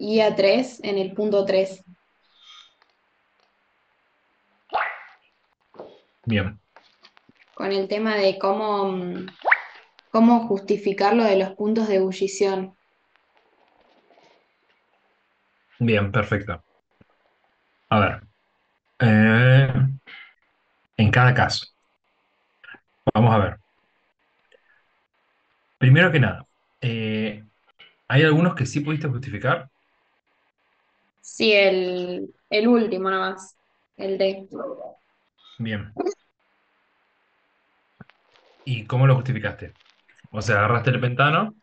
guía 3 en el punto 3. Bien, Con el tema de cómo justificar lo de los puntos de ebullición. bien, perfecto. A ver, eh, en cada caso, vamos a ver. Primero que nada, ¿hay algunos que sí pudiste justificar? Sí, el último nomás, el D. Bien. ¿Y cómo lo justificaste? O sea, agarraste el pentano,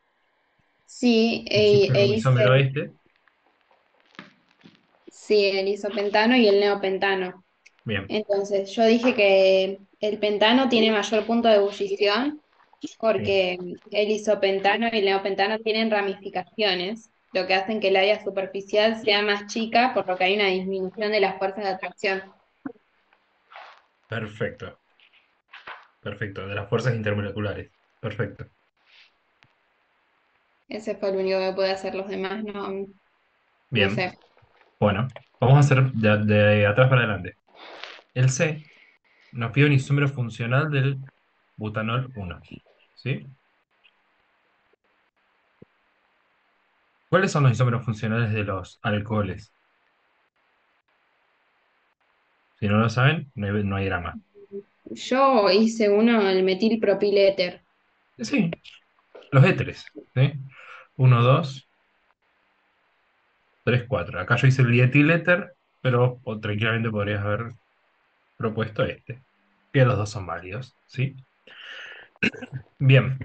Sí, hiciste un isómero este. sí, el isopentano y el neopentano. Bien, Entonces, yo dije que el pentano tiene mayor punto de ebullición sí, porque el isopentano y el neopentano tienen ramificaciones, lo que hacen que el área superficial sea más chica, por lo que hay una disminución de las fuerzas de atracción. perfecto, perfecto. De las fuerzas intermoleculares. Perfecto. Ese fue el único que puede hacer, los demás no, no Bien, sé. bueno, vamos a hacer de atrás para adelante. El C nos pide un isómero funcional del butanol 1. ¿Sí? ¿Cuáles son los isómeros funcionales de los alcoholes? Si no lo saben, no hay drama. Yo hice uno, el metilpropiléter. Sí, los éteres. ¿Sí? 1, 2, 3, 4. Acá yo hice el dietiléter, pero tranquilamente podrías haber propuesto este. Que los dos son válidos. ¿Sí? Bien,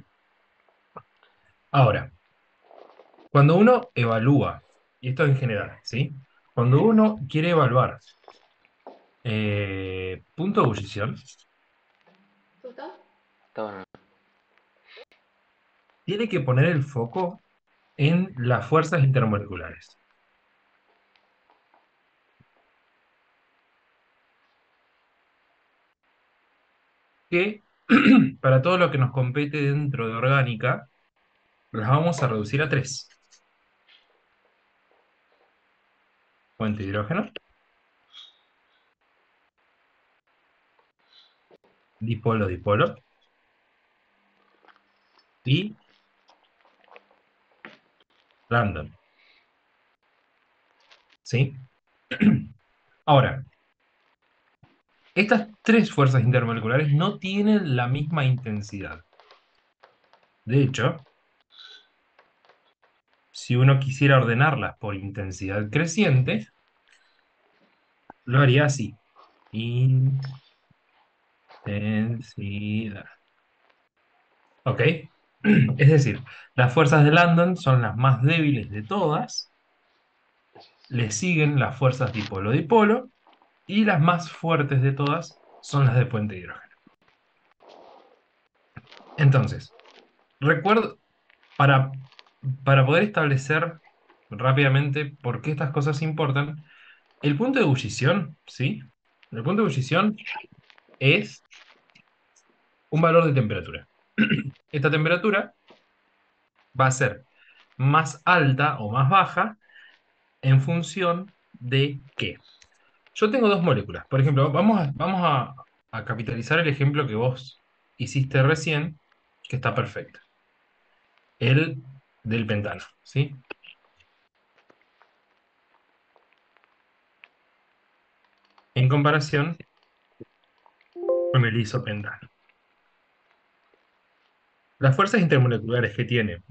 ahora, cuando uno evalúa, y esto en general, ¿sí? Cuando uno quiere evaluar punto de ebullición, Está bueno. tiene que poner el foco en las fuerzas intermoleculares. Que para todo lo que nos compete dentro de orgánica, las vamos a reducir a tres. Fuente de hidrógeno, dipolo, dipolo, y random. ¿Sí? Ahora, estas tres fuerzas intermoleculares no tienen la misma intensidad. De hecho, si uno quisiera ordenarlas por intensidad creciente, lo haría así. Intensidad. ¿Ok? Es decir, las fuerzas de Landon son las más débiles de todas, le siguen las fuerzas dipolo-dipolo, y las más fuertes de todas son las de puente de hidrógeno. Entonces, recuerdo, para, para poder establecer rápidamente por qué estas cosas importan, el punto de ebullición, ¿sí? El punto de ebullición es un valor de temperatura. Esta temperatura va a ser más alta o más baja en función de qué. Yo tengo dos moléculas. Por ejemplo, a capitalizar el ejemplo que vos hiciste recién, que está perfecto. El del pentano, ¿sí? En comparación con el isopentano. Las fuerzas intermoleculares que tienen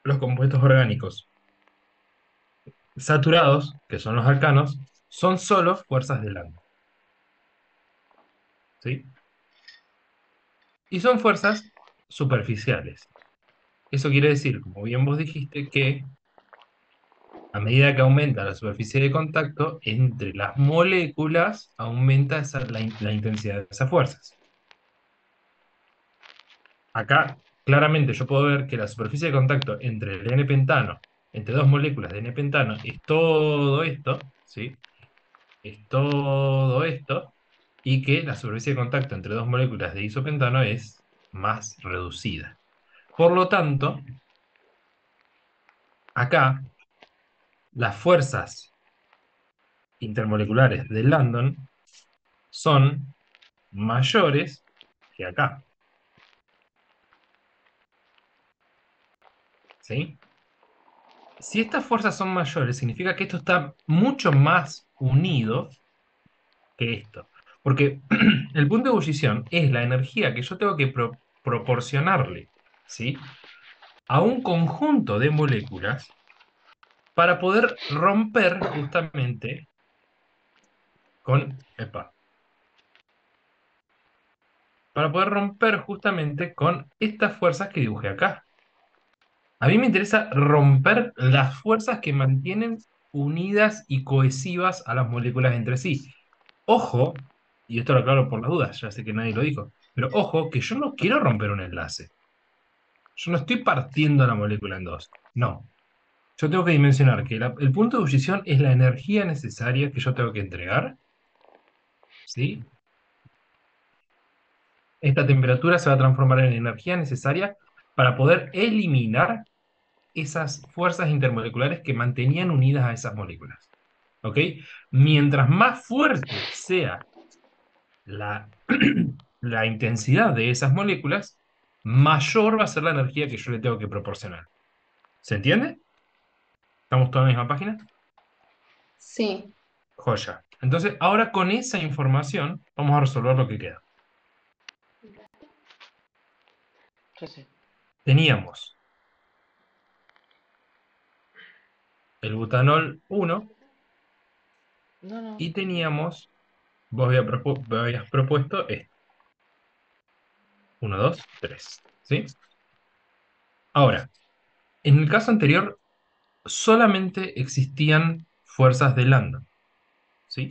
los compuestos orgánicos saturados, que son los alcanos, son solo fuerzas de Lambda, ¿sí? Y son fuerzas superficiales. Eso quiere decir, como bien vos dijiste, que a medida que aumenta la superficie de contacto entre las moléculas, aumenta la intensidad de esas fuerzas. Acá, claramente, yo puedo ver que la superficie de contacto entre el N-pentano, entre dos moléculas de N-pentano, es todo esto, ¿sí? Es todo esto, y que la superficie de contacto entre dos moléculas de isopentano es más reducida. Por lo tanto, acá las fuerzas intermoleculares de Landon son mayores que acá. ¿Sí? Si estas fuerzas son mayores, significa que esto está mucho más unido que esto. Porque el punto de ebullición es la energía que yo tengo que proporcionarle, ¿sí? A un conjunto de moléculas para poder romper justamente epa, para poder romper justamente con estas fuerzas que dibujé acá. A mí me interesa romper las fuerzas que mantienen unidas y cohesivas a las moléculas entre sí. Ojo, y esto lo aclaro por las dudas, ya sé que nadie lo dijo, pero ojo que yo no quiero romper un enlace. Yo no estoy partiendo la molécula en dos. No. Yo tengo que dimensionar que el punto de ebullición es la energía necesaria que yo tengo que entregar, ¿sí? Esta temperatura se va a transformar en energía necesaria para poder eliminar esas fuerzas intermoleculares que mantenían unidas a esas moléculas. ¿Ok? Mientras más fuerte sea la, la intensidad de esas moléculas, mayor va a ser la energía que yo le tengo que proporcionar. ¿Se entiende? ¿Estamos todos en la misma página? Sí. Joya. Entonces, ahora con esa información vamos a resolver lo que queda. Sí, sí. Teníamos el butanol 1 No, no. y teníamos, vos habías propuesto esto. 1, 2, 3. ¿Sí? Ahora, en el caso anterior solamente existían fuerzas de Landon. ¿Sí?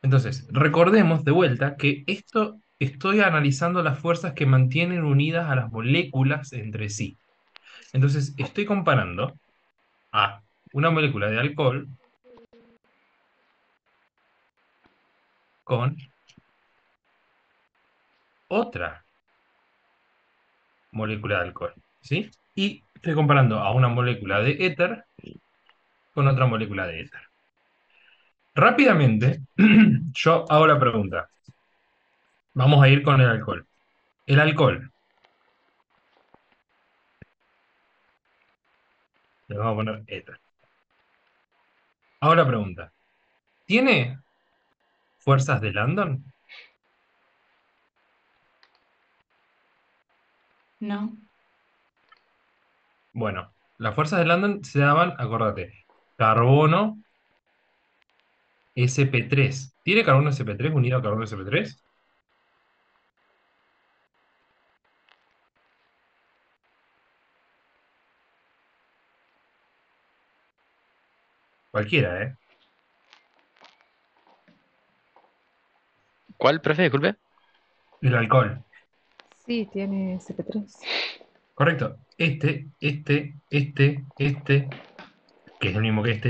Entonces, recordemos de vuelta que esto estoy analizando las fuerzas que mantienen unidas a las moléculas entre sí. Entonces, estoy comparando a una molécula de alcohol con otra molécula de alcohol, ¿sí? Y estoy comparando a una molécula de éter con otra molécula de éter. Rápidamente, yo hago la pregunta. Vamos a ir con el alcohol. El alcohol, le vamos a poner éter. Hago la pregunta. ¿Tiene fuerzas de Landon? No, Bueno, las fuerzas de Landon se daban, acordate, carbono sp3. ¿Tiene carbono sp3 unido a carbono sp3? Cualquiera, ¿eh? ¿Cuál, profe? Disculpe. El alcohol. sí, tiene CP3. Correcto. Que es el mismo que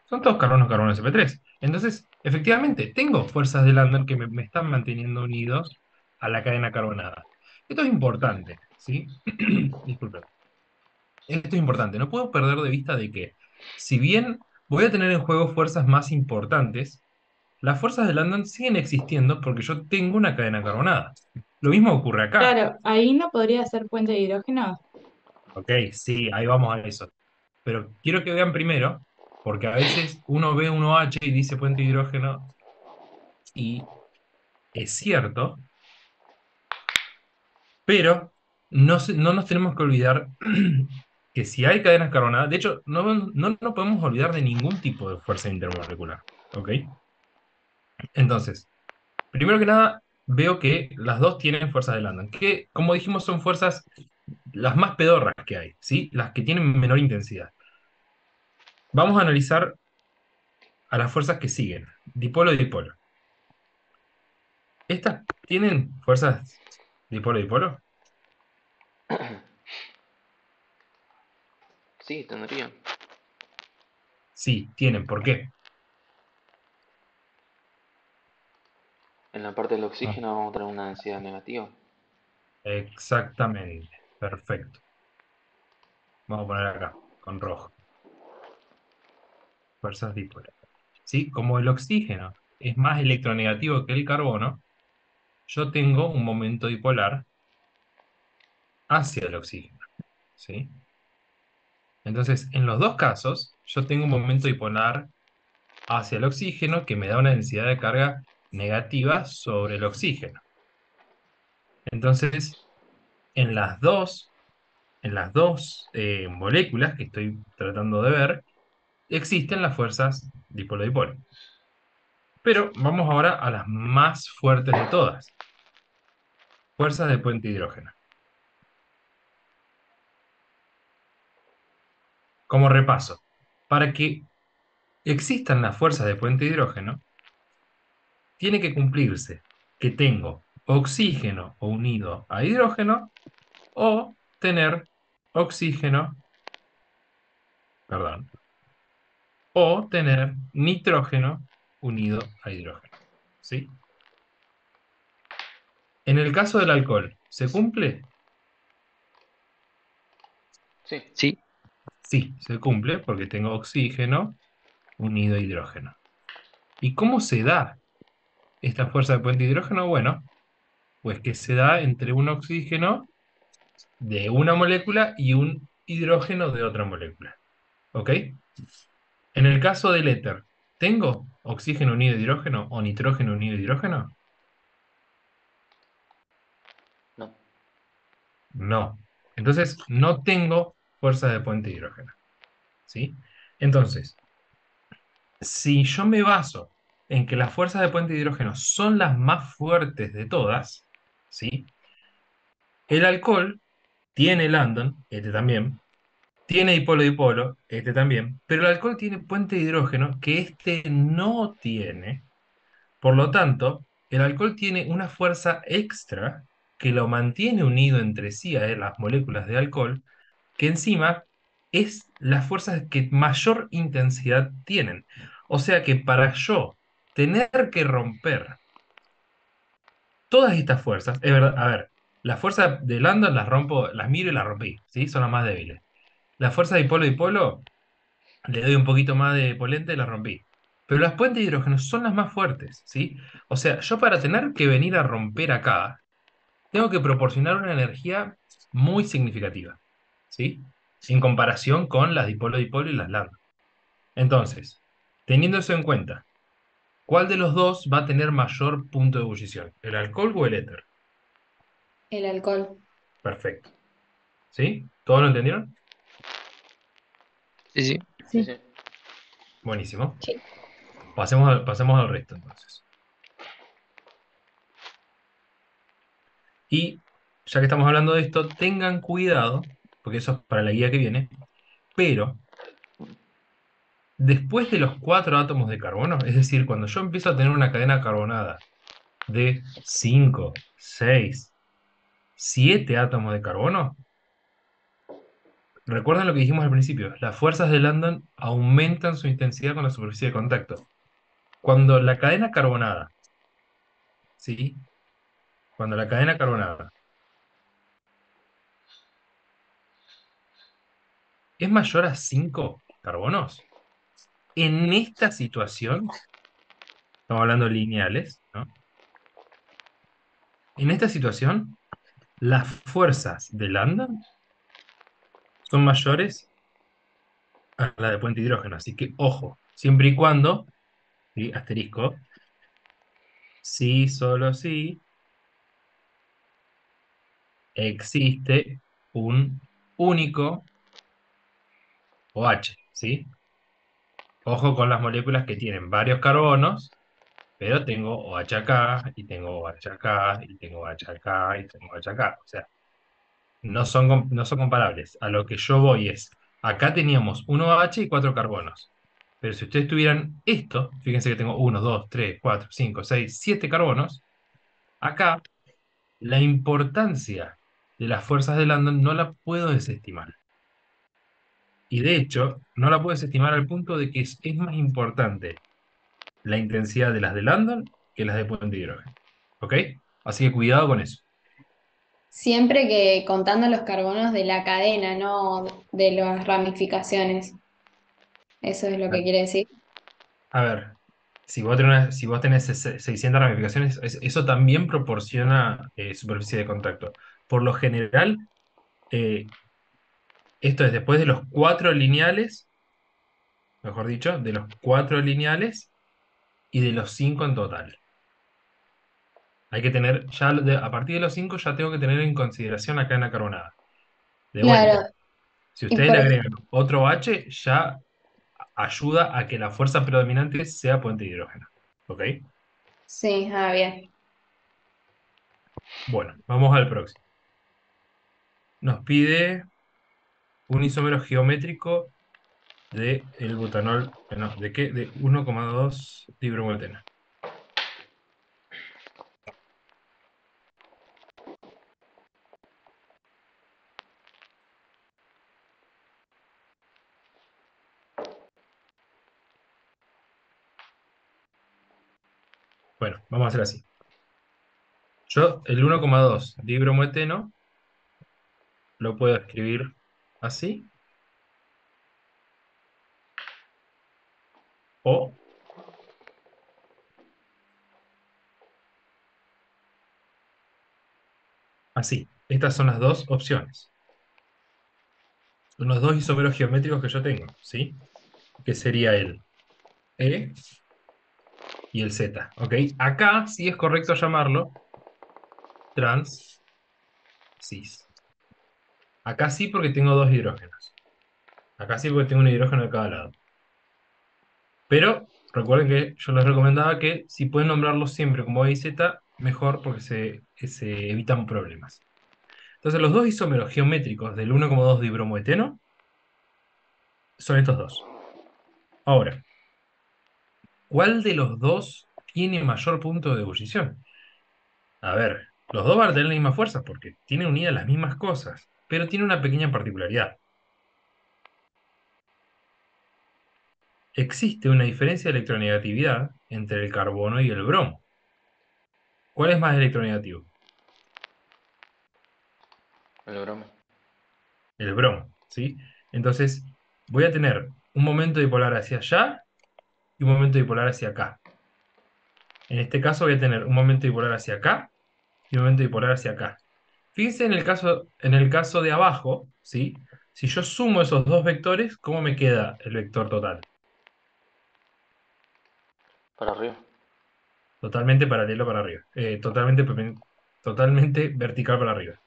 son todos carbonos carbono sp3. Entonces, efectivamente, tengo fuerzas de Landon que me están manteniendo unidos a la cadena carbonada. Esto es importante, ¿sí? Disculpe. Esto es importante. No puedo perder de vista de que, si bien voy a tener en juego fuerzas más importantes, las fuerzas de Landon siguen existiendo porque yo tengo una cadena carbonada. Lo mismo ocurre acá. Claro, ahí no podría ser puente de hidrógeno. Ok, sí, ahí vamos a eso. Pero quiero que vean primero, porque a veces uno ve un OH y dice puente de hidrógeno, y es cierto, pero no nos tenemos que olvidar que si hay cadenas carbonadas, de hecho, no nos podemos olvidar de ningún tipo de fuerza intermolecular. ¿Ok? Entonces, primero que nada, veo que las dos tienen fuerzas de Landon, que, como dijimos, son fuerzas las más pedorras que hay, ¿sí? Las que tienen menor intensidad. Vamos a analizar a las fuerzas que siguen, dipolo y dipolo. ¿Estas tienen fuerzas dipolo y dipolo? Sí, tendría. Sí, tienen. ¿Por qué? En la parte del Ah, oxígeno vamos a tener una densidad negativa. exactamente. Perfecto. Vamos a poner acá, con rojo. fuerzas dipolares. ¿Sí? Como el oxígeno es más electronegativo que el carbono, yo tengo un momento dipolar hacia el oxígeno. ¿Sí? Entonces, en los dos casos, yo tengo un momento dipolar hacia el oxígeno que me da una densidad de carga negativa sobre el oxígeno. Entonces, en las dos moléculas que estoy tratando de ver, existen las fuerzas dipolo-dipolo. Pero vamos ahora a las más fuertes de todas. Fuerzas de puente hidrógeno. Como repaso, para que existan las fuerzas de puente hidrógeno, tiene que cumplirse que tengo oxígeno unido a hidrógeno o tener oxígeno, perdón, o tener nitrógeno unido a hidrógeno. ¿Sí? En el caso del alcohol, ¿se cumple? Sí. Sí, Sí, se cumple porque tengo oxígeno unido a hidrógeno. ¿Y cómo se da esta fuerza de puente de hidrógeno? Bueno, pues que se da entre un oxígeno de una molécula y un hidrógeno de otra molécula. ¿Ok? En el caso del éter, ¿tengo oxígeno unido a hidrógeno o nitrógeno unido a hidrógeno? No. No. Entonces, no tengo fuerza de puente de hidrógeno. ¿Sí? Entonces, si yo me baso en que las fuerzas de puente de hidrógeno son las más fuertes de todas, ¿sí? El alcohol tiene London, este también, tiene dipolo-dipolo, este también, pero el alcohol tiene puente de hidrógeno que este no tiene. Por lo tanto, el alcohol tiene una fuerza extra que lo mantiene unido entre sí a las moléculas de alcohol, que encima es las fuerzas que mayor intensidad tienen. O sea que para yo tener que romper todas estas fuerzas, es verdad, a ver, las fuerzas de Landon las rompo, las miro y las rompí, ¿sí? Son las más débiles. La fuerza de dipolo le doy un poquito más de polente y la rompí. Pero las puentes de hidrógeno son las más fuertes, ¿sí? O sea, yo para tener que venir a romper acá, tengo que proporcionar una energía muy significativa, ¿sí? En comparación con las dipolo-dipolo y las lambda. Entonces, teniendo eso en cuenta, ¿cuál de los dos va a tener mayor punto de ebullición? ¿El alcohol o el éter? El alcohol. Perfecto. ¿Sí? ¿Todos lo entendieron? sí, sí. Sí, Sí. sí. Buenísimo. Sí. Pasemos al resto entonces. Y ya que estamos hablando de esto, tengan cuidado, porque eso es para la guía que viene, pero después de los 4 átomos de carbono, es decir, cuando yo empiezo a tener una cadena carbonada de 5, 6, 7 átomos de carbono, recuerden lo que dijimos al principio, las fuerzas de Landon aumentan su intensidad con la superficie de contacto. Cuando la cadena carbonada, ¿sí? Cuando la cadena carbonada es mayor a 5 carbonos, en esta situación, estamos hablando lineales, ¿no? En esta situación, las fuerzas de Landon son mayores a la de puente hidrógeno. Así que, ojo, siempre y cuando, ¿sí? Asterisco, sí, solo si existe un único OH, ¿sí? Ojo con las moléculas que tienen varios carbonos, pero tengo OH acá, y tengo OH acá, y tengo OH acá, y tengo OH acá. O sea, no son comparables. A lo que yo voy es, acá teníamos un OH y 4 carbonos. Pero si ustedes tuvieran esto, fíjense que tengo 1, 2, 3, 4, 5, 6, 7 carbonos, acá la importancia de las fuerzas de Landon no la puedo desestimar. Y de hecho, no la puedo desestimar al punto de que es más importante la intensidad de las de Landon que las de puente de hidrógeno. ¿Ok? Así que cuidado con eso. Siempre que contando los carbonos de la cadena, no de las ramificaciones. Eso es lo que Vale. quiere decir. A ver, si vos tenés 600 ramificaciones, eso también proporciona superficie de contacto. Por lo general, eh, esto es después de los 4 lineales, mejor dicho, de los 4 lineales y de los 5 en total. Hay que tener, ya a partir de los 5 ya tengo que tener en consideración la cadena carbonada. De vuelta, Claro, si y ustedes por le agregan otro H, ya ayuda a que la fuerza predominante sea puente de hidrógeno. ¿Ok? sí, bien. Bueno, vamos al próximo. Nos pide un isómero geométrico de el butanol, no, ¿de qué? De 1,2 dibromoeteno. Bueno, vamos a hacer así. Yo el 1,2 dibromoeteno lo puedo escribir así o así. Estas son las dos opciones. Son los dos isómeros geométricos que yo tengo, ¿sí? Que sería el E y el Z, ¿ok? Acá sí es correcto llamarlo trans cis. Acá sí porque tengo dos hidrógenos. Acá sí porque tengo un hidrógeno de cada lado. Pero recuerden que yo les recomendaba que si pueden nombrarlos siempre como E y Z, mejor porque se evitan problemas. Entonces los dos isómeros geométricos del 1,2 dibromoeteno son estos dos. Ahora, ¿cuál de los dos tiene mayor punto de ebullición? A ver, los dos van a tener la misma fuerza porque tienen unidas las mismas cosas, pero tiene una pequeña particularidad. Existe una diferencia de electronegatividad entre el carbono y el bromo. ¿Cuál es más electronegativo? El bromo. El bromo, ¿sí? Entonces, voy a tener un momento dipolar hacia allá y un momento dipolar hacia acá. En este caso voy a tener un momento dipolar hacia acá y un momento dipolar hacia acá. Fíjense en el caso de abajo, ¿sí? Si yo sumo esos dos vectores, ¿cómo me queda el vector total? Para arriba. Totalmente paralelo para arriba. Totalmente vertical para arriba.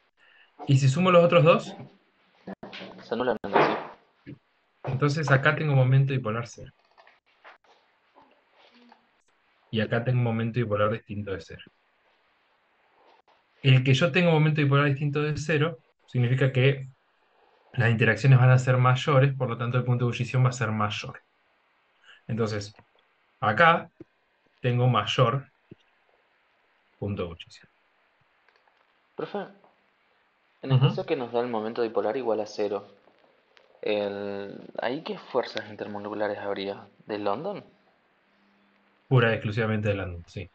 Y si sumo los otros dos, Se anulan entre sí. entonces acá tengo momento dipolar cero. Y acá tengo momento dipolar distinto de cero. El que yo tenga un momento dipolar distinto de cero significa que las interacciones van a ser mayores, por lo tanto el punto de ebullición va a ser mayor. Entonces, acá tengo mayor punto de ebullición. Profe, en el Ujú. caso que nos da el momento dipolar igual a cero, ¿ahí qué fuerzas intermoleculares habría? ¿De London? Pura y exclusivamente de Landon, sí.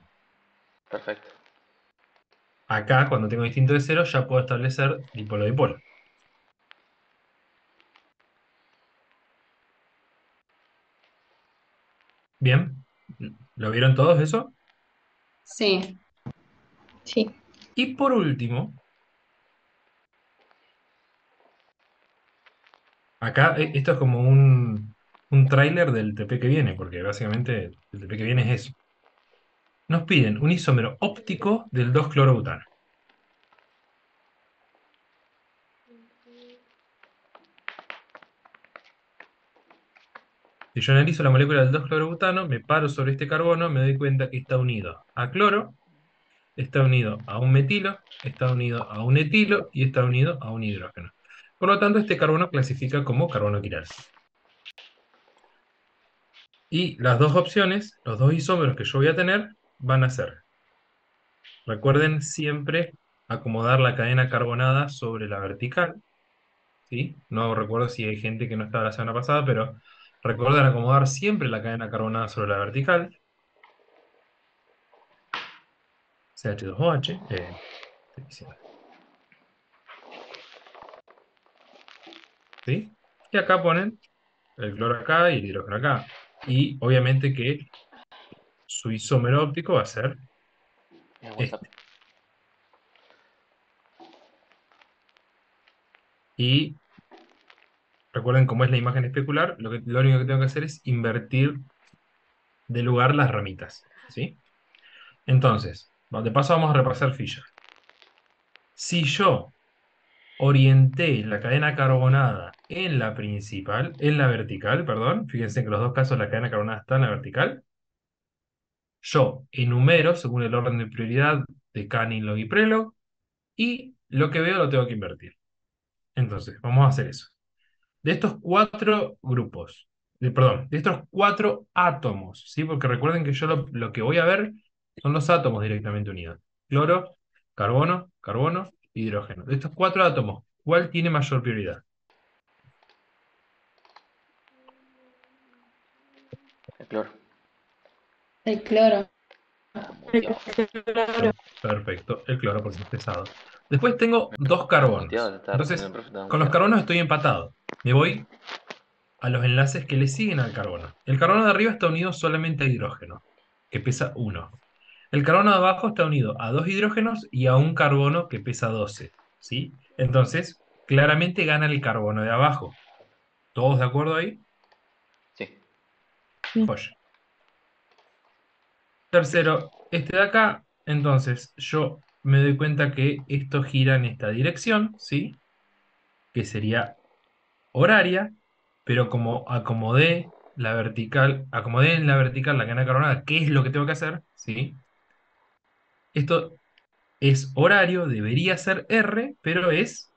Perfecto. Acá, cuando tengo distinto de cero, ya puedo establecer dipolo-dipolo. Bien, ¿lo vieron todos eso? Sí, Sí. Y por último, acá esto es como un tráiler del TP que viene, porque básicamente el TP que viene es eso. Nos piden un isómero óptico del 2-clorobutano. Si yo analizo la molécula del 2-clorobutano, me paro sobre este carbono, me doy cuenta que está unido a cloro, está unido a un metilo, está unido a un etilo y está unido a un hidrógeno. Por lo tanto, este carbono clasifica como carbono quiral. Y las dos opciones, los dos isómeros que yo voy a tener, van a ser, recuerden siempre acomodar la cadena carbonada sobre la vertical, ¿sí? No recuerdo si hay gente que no estaba la semana pasada, pero recuerden acomodar siempre la cadena carbonada sobre la vertical, CH2OH, estoy diciendo, ¿sí? Y acá ponen el cloro acá y el hidrógeno acá. Y obviamente que su isómero óptico va a ser Es WhatsApp. este. Y recuerden cómo es la imagen especular, lo único que tengo que hacer es invertir de lugar las ramitas, ¿sí? Entonces, de paso vamos a repasar Fisher. Si yo orienté la cadena carbonada en la principal, en la vertical, perdón, fíjense que en los dos casos la cadena carbonada está en la vertical, yo enumero según el orden de prioridad de Canning, log y prelog, y lo que veo lo tengo que invertir. Entonces, vamos a hacer eso. De estos cuatro grupos, perdón, de estos cuatro átomos, ¿sí? Porque recuerden que yo lo que voy a ver son los átomos directamente unidos. Cloro, carbono, carbono, hidrógeno. De estos cuatro átomos, ¿cuál tiene mayor prioridad? El cloro. El cloro. Muteado. Perfecto, el cloro porque es pesado. Después tengo dos Muteado, carbonos. le estaba respondiendo Entonces, el profe, estaba con los muteado. carbonos estoy empatado. Me voy a los enlaces que le siguen al carbono. El carbono de arriba está unido solamente a hidrógeno, que pesa 1. El carbono de abajo está unido a dos hidrógenos y a un carbono que pesa 12, ¿sí? Entonces, claramente gana el carbono de abajo. ¿Todos de acuerdo ahí? Sí. Sí. Joya. Tercero, este de acá. Entonces, yo me doy cuenta que esto gira en esta dirección, ¿sí? Que sería horaria, pero como acomodé en la vertical la cadena carbonada, ¿qué es lo que tengo que hacer? ¿Sí? Esto es horario, debería ser R, pero es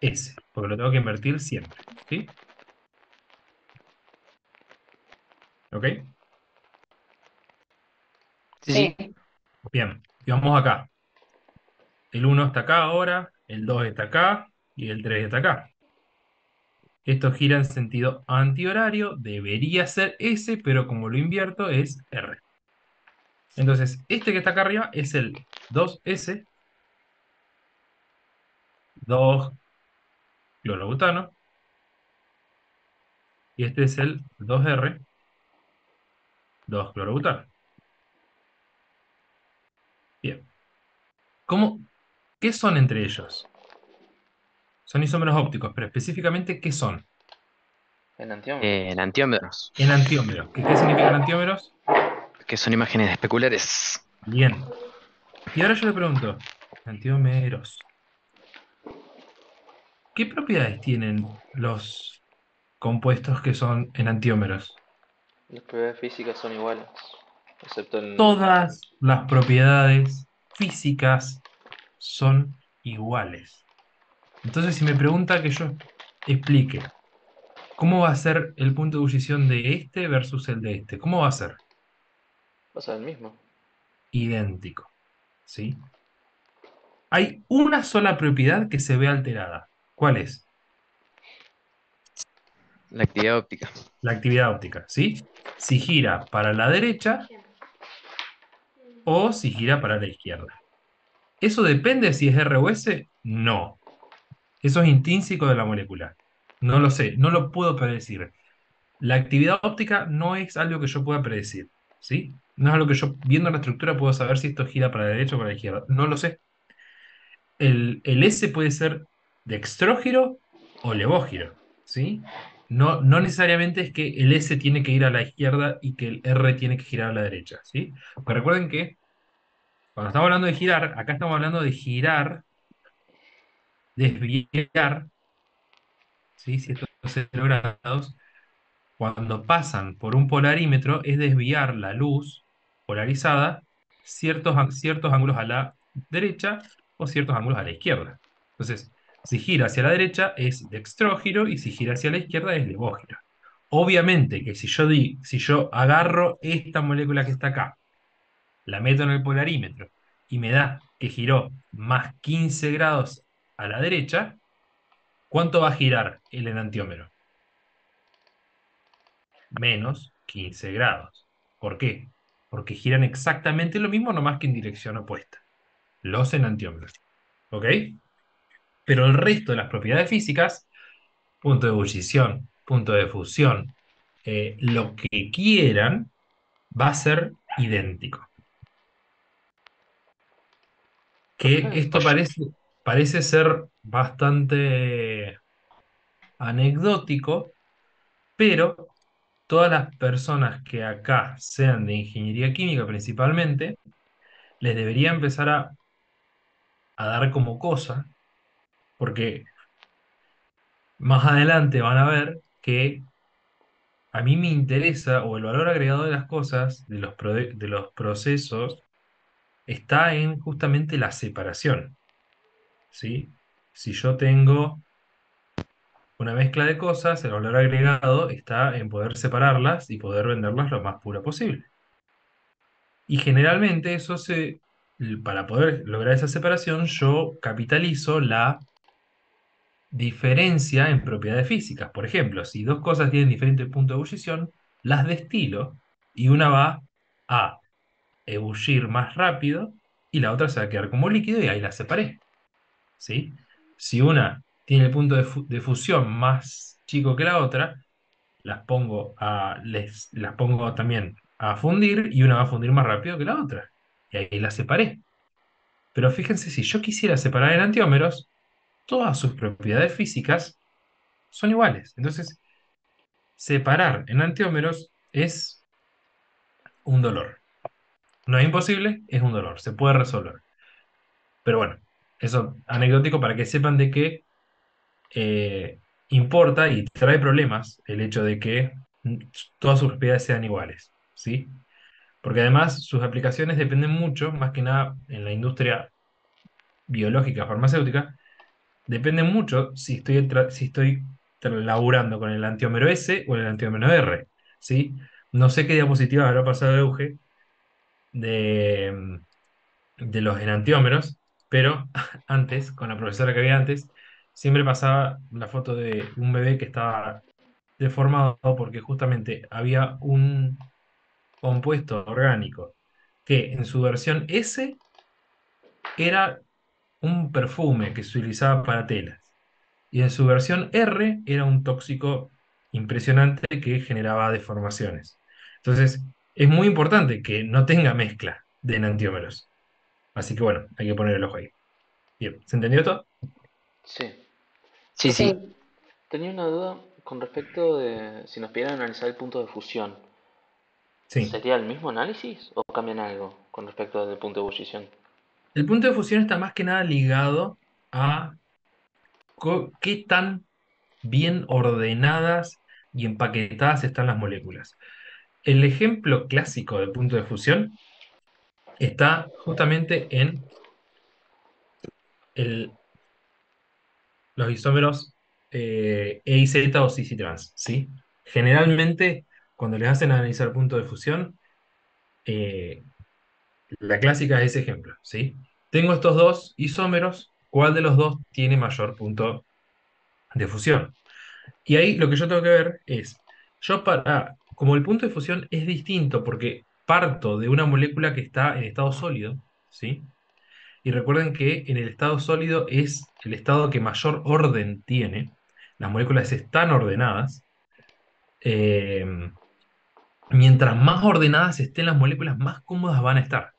S, porque lo tengo que invertir siempre. ¿Sí? ¿Ok? Sí, Sí. sí. Bien, y vamos acá. El uno está acá ahora, el 2 está acá y el 3 está acá. Esto gira en sentido antihorario, debería ser S, pero como lo invierto es R. Entonces, este que está acá arriba es el 2S, 2-clorobutano, y este es el 2R, 2-clorobutano. Bien. ¿Cómo, ¿Qué son entre ellos? Son isómeros ópticos, pero específicamente, ¿qué son? Enantiómero. Enantiómeros, Enantiómeros. ¿Qué significan enantiómeros? que son imágenes especulares. Bien. Y ahora yo le pregunto, enantiómeros, ¿qué propiedades tienen los compuestos que son enantiómeros? Las propiedades físicas son iguales, excepto en... Todas las propiedades físicas son iguales. Entonces, si me pregunta que yo explique cómo va a ser el punto de ebullición de este versus el de este, ¿cómo va a ser? Va a ser el mismo. Idéntico, ¿sí? Hay una sola propiedad que se ve alterada. ¿Cuál es? La actividad óptica. La actividad óptica, ¿sí? Si gira para la derecha o si gira para la izquierda. ¿Eso depende si es R o S? No. Eso es intrínseco de la molécula. No lo sé, no lo puedo predecir. La actividad óptica no es algo que yo pueda predecir, ¿sí? No es algo que yo, viendo la estructura, puedo saber si esto gira para la derecha o para la izquierda. No lo sé. El S puede ser dextrógiro o levógiro, ¿sí? No necesariamente es que el S tiene que ir a la izquierda y que el R tiene que girar a la derecha, ¿sí? Porque recuerden que cuando estamos hablando de girar, acá estamos hablando de girar, desviar, ¿sí? Si esto es 0 grados, cuando pasan por un polarímetro es desviar la luz polarizada ciertos ángulos a la derecha o ciertos ángulos a la izquierda. Entonces, si gira hacia la derecha es dextrógiro y si gira hacia la izquierda es levógiro. Obviamente que si yo agarro esta molécula que está acá, la meto en el polarímetro y me da que giró más 15 grados a la derecha, ¿cuánto va a girar el enantiómero? Menos 15 grados. ¿Por qué? Porque giran exactamente lo mismo, nomás que en dirección opuesta. Los enantiómeros. ¿Ok? Pero el resto de las propiedades físicas, punto de ebullición, punto de fusión, lo que quieran, va a ser idéntico. Que Ok. esto parece ser bastante anecdótico, pero todas las personas que acá sean de ingeniería química principalmente, les debería empezar a dar como cosa, porque más adelante van a ver que a mí me interesa, o el valor agregado de las cosas, de los procesos, está en justamente la separación, ¿sí? Si yo tengo una mezcla de cosas, el valor agregado está en poder separarlas y poder venderlas lo más pura posible. Y generalmente para poder lograr esa separación, yo capitalizo la diferencia en propiedades físicas. Por ejemplo, si dos cosas tienen diferente punto de ebullición, las destilo y una va a ebullir más rápido y la otra se va a quedar como líquido y ahí la separé. ¿Sí? Si una tiene el punto de fusión más chico que la otra, las pongo también a fundir y una va a fundir más rápido que la otra. Y ahí la separé. Pero fíjense, si yo quisiera separar enantiómeros, todas sus propiedades físicas son iguales. Entonces, separar enantiómeros es un dolor. No es imposible, es un dolor. Se puede resolver. Pero bueno, eso anecdótico para que sepan de que eh, importa y trae problemas el hecho de que todas sus propiedades sean iguales, ¿sí? Porque además sus aplicaciones dependen mucho, más que nada en la industria biológica, farmacéutica, dependen mucho si estoy laburando con el antiómero S o el antiómero R, ¿sí? No sé qué diapositiva habrá pasado Euge de, de los enantiómeros, pero antes, con la profesora que había antes, siempre pasaba la foto de un bebé que estaba deformado porque justamente había un compuesto orgánico que en su versión S era un perfume que se utilizaba para telas y en su versión R era un tóxico impresionante que generaba deformaciones. Entonces, es muy importante que no tenga mezcla de enantiómeros. Así que bueno, hay que poner el ojo ahí. Bien, ¿se entendió todo? Sí. Sí, sí. Sí. Tenía una duda con respecto de si nos pidieran analizar el punto de fusión. Sí. ¿Sería el mismo análisis o cambian algo con respecto del punto de ebullición? El punto de fusión está más que nada ligado a qué tan bien ordenadas y empaquetadas están las moléculas. El ejemplo clásico del punto de fusión está justamente en el- los isómeros E y Z o cis y trans, ¿sí? Generalmente, cuando les hacen analizar punto de fusión, eh, la clásica es ese ejemplo, ¿sí? Tengo estos dos isómeros, ¿cuál de los dos tiene mayor punto de fusión? Y ahí lo que yo tengo que ver es, como el punto de fusión es distinto porque parto de una molécula que está en estado sólido, ¿sí? Y recuerden que en el estado sólido es el estado que mayor orden tiene, las moléculas están ordenadas, eh, mientras más ordenadas estén las moléculas, más cómodas van a estar.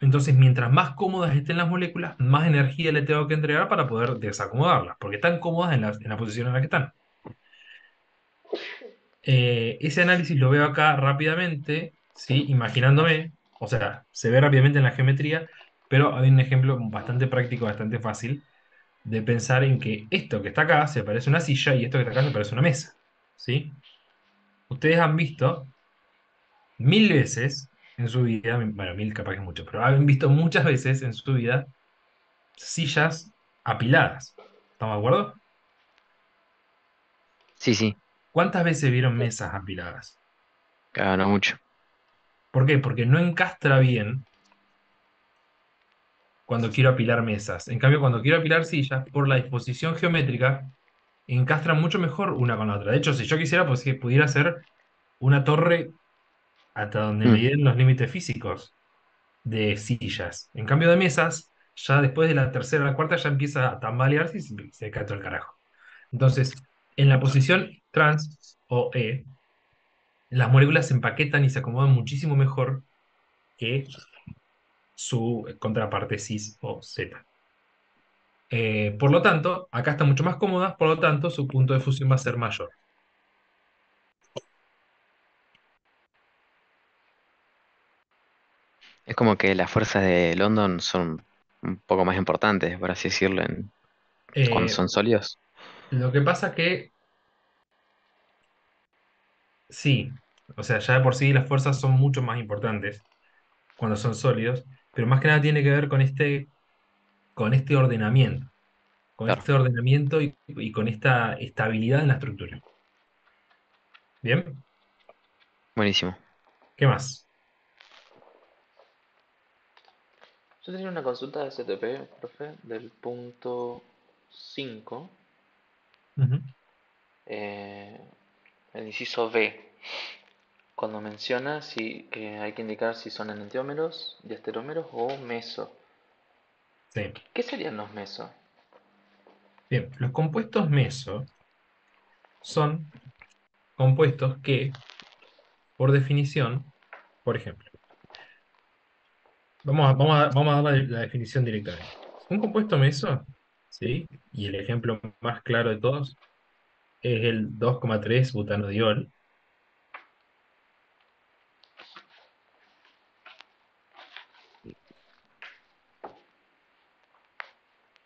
Entonces, mientras más cómodas estén las moléculas, más energía le tengo que entregar para poder desacomodarlas, porque están cómodas en la posición en la que están. Ese análisis lo veo acá rápidamente, ¿sí? Imaginándome, o sea, se ve rápidamente en la geometría, pero hay un ejemplo bastante práctico, bastante fácil, de pensar en que esto que está acá se parece a una silla y esto que está acá se parece a una mesa, ¿sí? Ustedes han visto mil veces en su vida, bueno, mil capaz que es mucho, pero han visto muchas veces en su vida sillas apiladas. ¿Estamos de acuerdo? Sí, sí. ¿Cuántas veces vieron mesas apiladas? Claro, no mucho. ¿Por qué? Porque no encastra bien cuando quiero apilar mesas. En cambio, cuando quiero apilar sillas, por la disposición geométrica, encastran mucho mejor una con la otra. De hecho, si yo quisiera, pues que pudiera hacer una torre hasta donde me Mm. den los límites físicos de sillas. En cambio de mesas, ya después de la tercera o la cuarta ya empieza a tambalearse y se cae todo el carajo. Entonces, En la posición trans o E, las moléculas se empaquetan y se acomodan muchísimo mejor que su contraparte cis o Z. Por lo tanto, acá está mucho más cómoda, por lo tanto, su punto de fusión va a ser mayor. Es como que las fuerzas de London son un poco más importantes, por así decirlo, cuando Eh, son sólidos. lo que pasa que sí, o sea, ya de por sí las fuerzas son mucho más importantes cuando son sólidos, pero más que nada tiene que ver con este ordenamiento, Claro, y con esta estabilidad en la estructura. ¿Bien? buenísimo. ¿Qué más? Yo tenía una consulta de STP, profe, del punto 5, Ujú. eh, el inciso B, cuando menciona si hay que indicar si son enantiómeros, diasterómeros o meso. Sí. ¿Qué serían los mesos? Bien, los compuestos meso son compuestos que, por definición, por ejemplo, vamos a dar la definición directamente. Un compuesto meso, ¿sí? Y el ejemplo más claro de todos es el 2,3 butanodiol.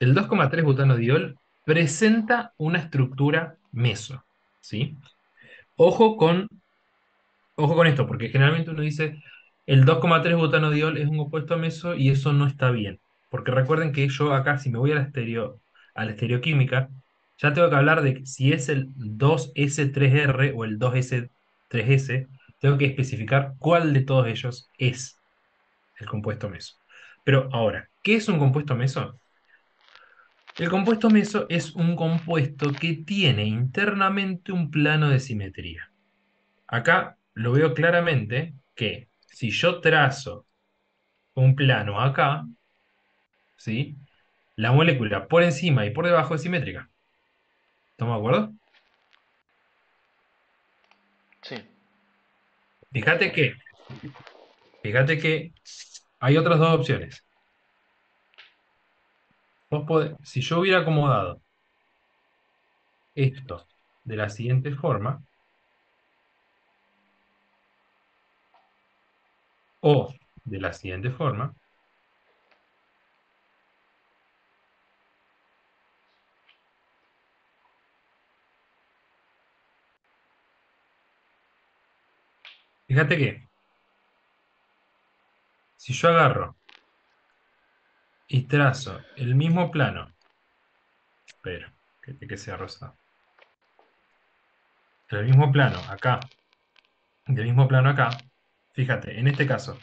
El 2,3 butanodiol presenta una estructura meso, ¿sí? Ojo con, ojo con esto, porque generalmente uno dice el 2,3 butanodiol es un compuesto meso y eso no está bien. Porque recuerden que yo acá, si me voy a la estereoquímica, ya tengo que hablar de si es el 2S3R o el 2S3S, tengo que especificar cuál de todos ellos es el compuesto meso. Pero ahora, ¿qué es un compuesto meso? El compuesto meso es un compuesto que tiene internamente un plano de simetría. Acá lo veo claramente que si yo trazo un plano acá, ¿sí? La molécula por encima y por debajo es simétrica. ¿Estamos de acuerdo? Sí, Fíjate que, fíjate que hay otras dos opciones. Si yo hubiera acomodado esto de la siguiente forma, o de la siguiente forma, fíjate que si yo agarro y trazo el mismo plano, espero que sea rosado, el mismo plano acá, del mismo plano acá, fíjate, en este caso,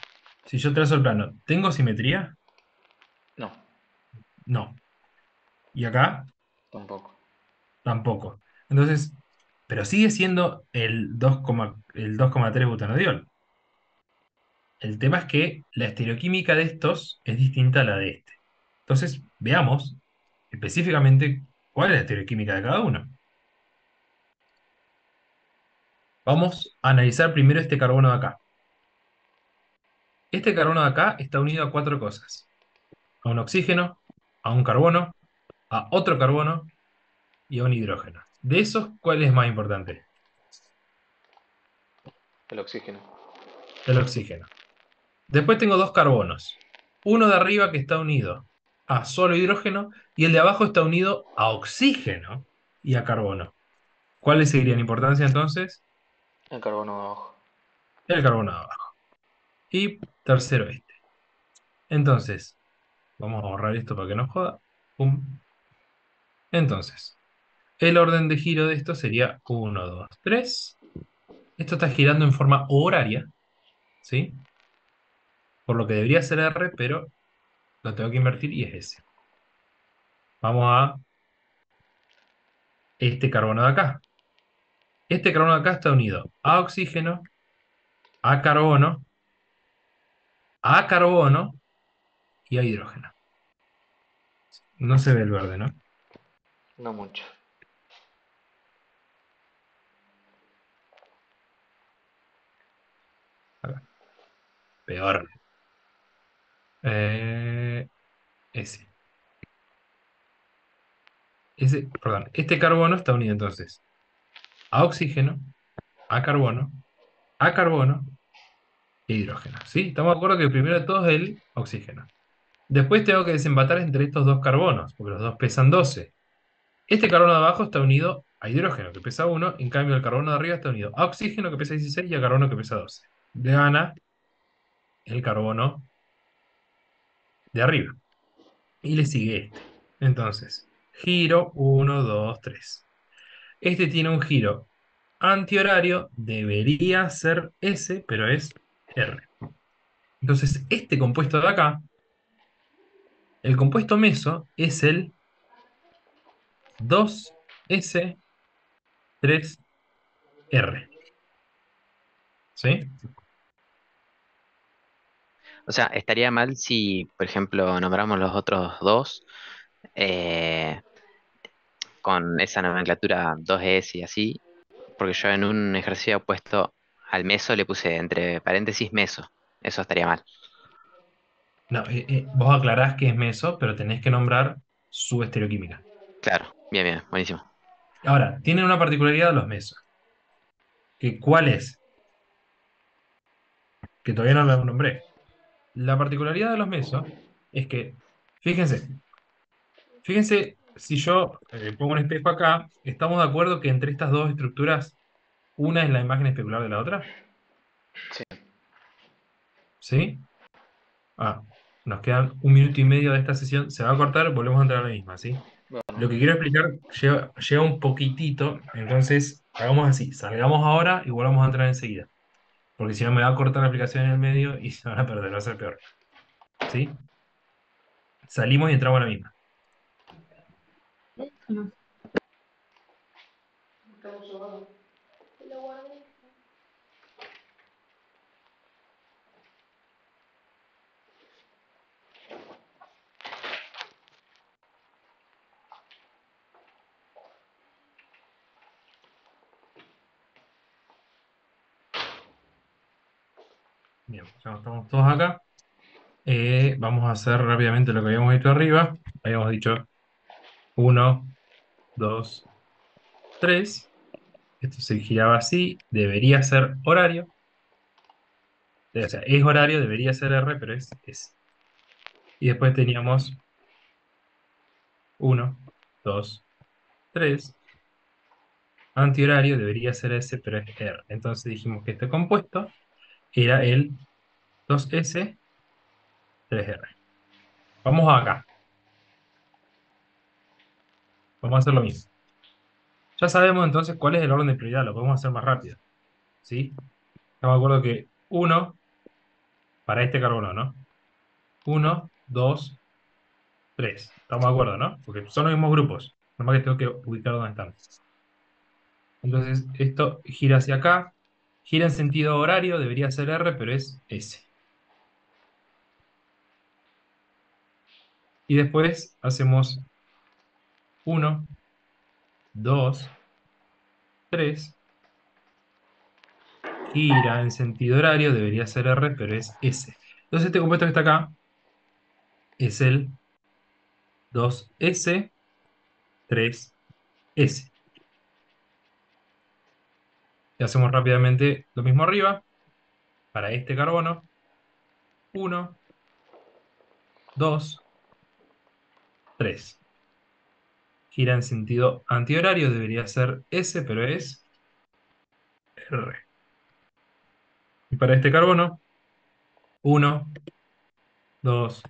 si yo trazo el plano, ¿tengo simetría? no, No. Y acá, tampoco. tampoco. Entonces, pero sigue siendo el 2,3 butanodiol. El tema es que la estereoquímica de estos es distinta a la de este. Entonces, veamos específicamente cuál es la estereoquímica de cada uno. Vamos a analizar primero este carbono de acá. Este carbono de acá está unido a cuatro cosas. A un oxígeno, a un carbono, a otro carbono y a un hidrógeno. De esos, ¿cuál es más importante? El oxígeno. El oxígeno. Después tengo dos carbonos. Uno de arriba que está unido a solo hidrógeno y el de abajo está unido a oxígeno y a carbono. ¿Cuáles seguirían importancia entonces? El carbono de abajo. El carbono de abajo. Y tercero este. Entonces, vamos a borrar esto para que no joda. Pum. Entonces, el orden de giro de esto sería uno, 2, 3. Esto está girando en forma horaria, ¿sí? Por lo que debería ser R, pero lo tengo que invertir y es S. Vamos a este carbono de acá. Este carbono de acá está unido a oxígeno, a carbono y a hidrógeno. No se ve el verde, ¿no? No mucho. peor. Eh, ese. Perdón, este carbono está unido entonces a oxígeno, a carbono e hidrógeno. ¿Sí? Estamos de acuerdo que primero de todo es el oxígeno. Después tengo que desempatar entre estos dos carbonos, porque los dos pesan 12. Este carbono de abajo está unido a hidrógeno, que pesa 1, en cambio el carbono de arriba está unido a oxígeno, que pesa 16, y a carbono, que pesa 12. Gana el carbono de arriba. Y le sigue este. Entonces, giro 1, 2, 3. Este tiene un giro antihorario, debería ser S, pero es R. Entonces, este compuesto de acá, el compuesto meso, es el 2S3R. ¿Sí? O sea, estaría mal si, por ejemplo, nombramos los otros dos eh, con esa nomenclatura 2S y así, porque yo en un ejercicio he puesto al meso, le puse entre paréntesis meso. Eso estaría mal. No, vos aclarás que es meso, pero tenés que nombrar su estereoquímica. Claro, bien, bien, buenísimo. Ahora, tienen una particularidad los mesos. ¿Cuál es? Que todavía no la nombré. La particularidad de los mesos es que, fíjense, fíjense, si yo pongo un espejo acá, ¿estamos de acuerdo que entre estas dos estructuras, una es la imagen especular de la otra? Sí. ¿Sí? Ah, nos quedan 1 minuto y medio de esta sesión. Se va a cortar, volvemos a entrar a la misma, ¿sí? Bueno, Lo que quiero explicar lleva un poquitito, entonces hagamos así, salgamos ahora y volvamos a entrar enseguida, porque si no me va a cortar la aplicación en el medio y se van a perder, va a ser peor, ¿sí? Salimos y entramos a la misma. No. Bien, ya estamos todos acá. Vamos a hacer rápidamente lo que habíamos hecho arriba. Habíamos dicho 1, 2, 3. Esto se giraba así, debería ser horario. O sea, es horario, debería ser R, pero es S. Y después teníamos 1, 2, 3. Antihorario debería ser S, pero es R. Entonces dijimos que este compuesto era el 2S, 3R. Vamos acá. Vamos a hacer lo mismo. Ya sabemos entonces cuál es el orden de prioridad. Lo podemos hacer más rápido. ¿Sí? Estamos de acuerdo que 1 para este carbono, ¿no? 1, 2, 3. Estamos de acuerdo, ¿no? Porque son los mismos grupos. Nomás que tengo que ubicar dónde están. Entonces, esto gira hacia acá. Gira en sentido horario. Debería ser R, pero es S. Y después hacemos 1, 2, 3. Gira en sentido horario. Debería ser R, pero es S. Entonces, este compuesto que está acá es el 2S, 3S. Y hacemos rápidamente lo mismo arriba. Para este carbono, 1, 2, 3. Gira en sentido antihorario, debería ser S, pero es R. Y para este carbono, 1, 2,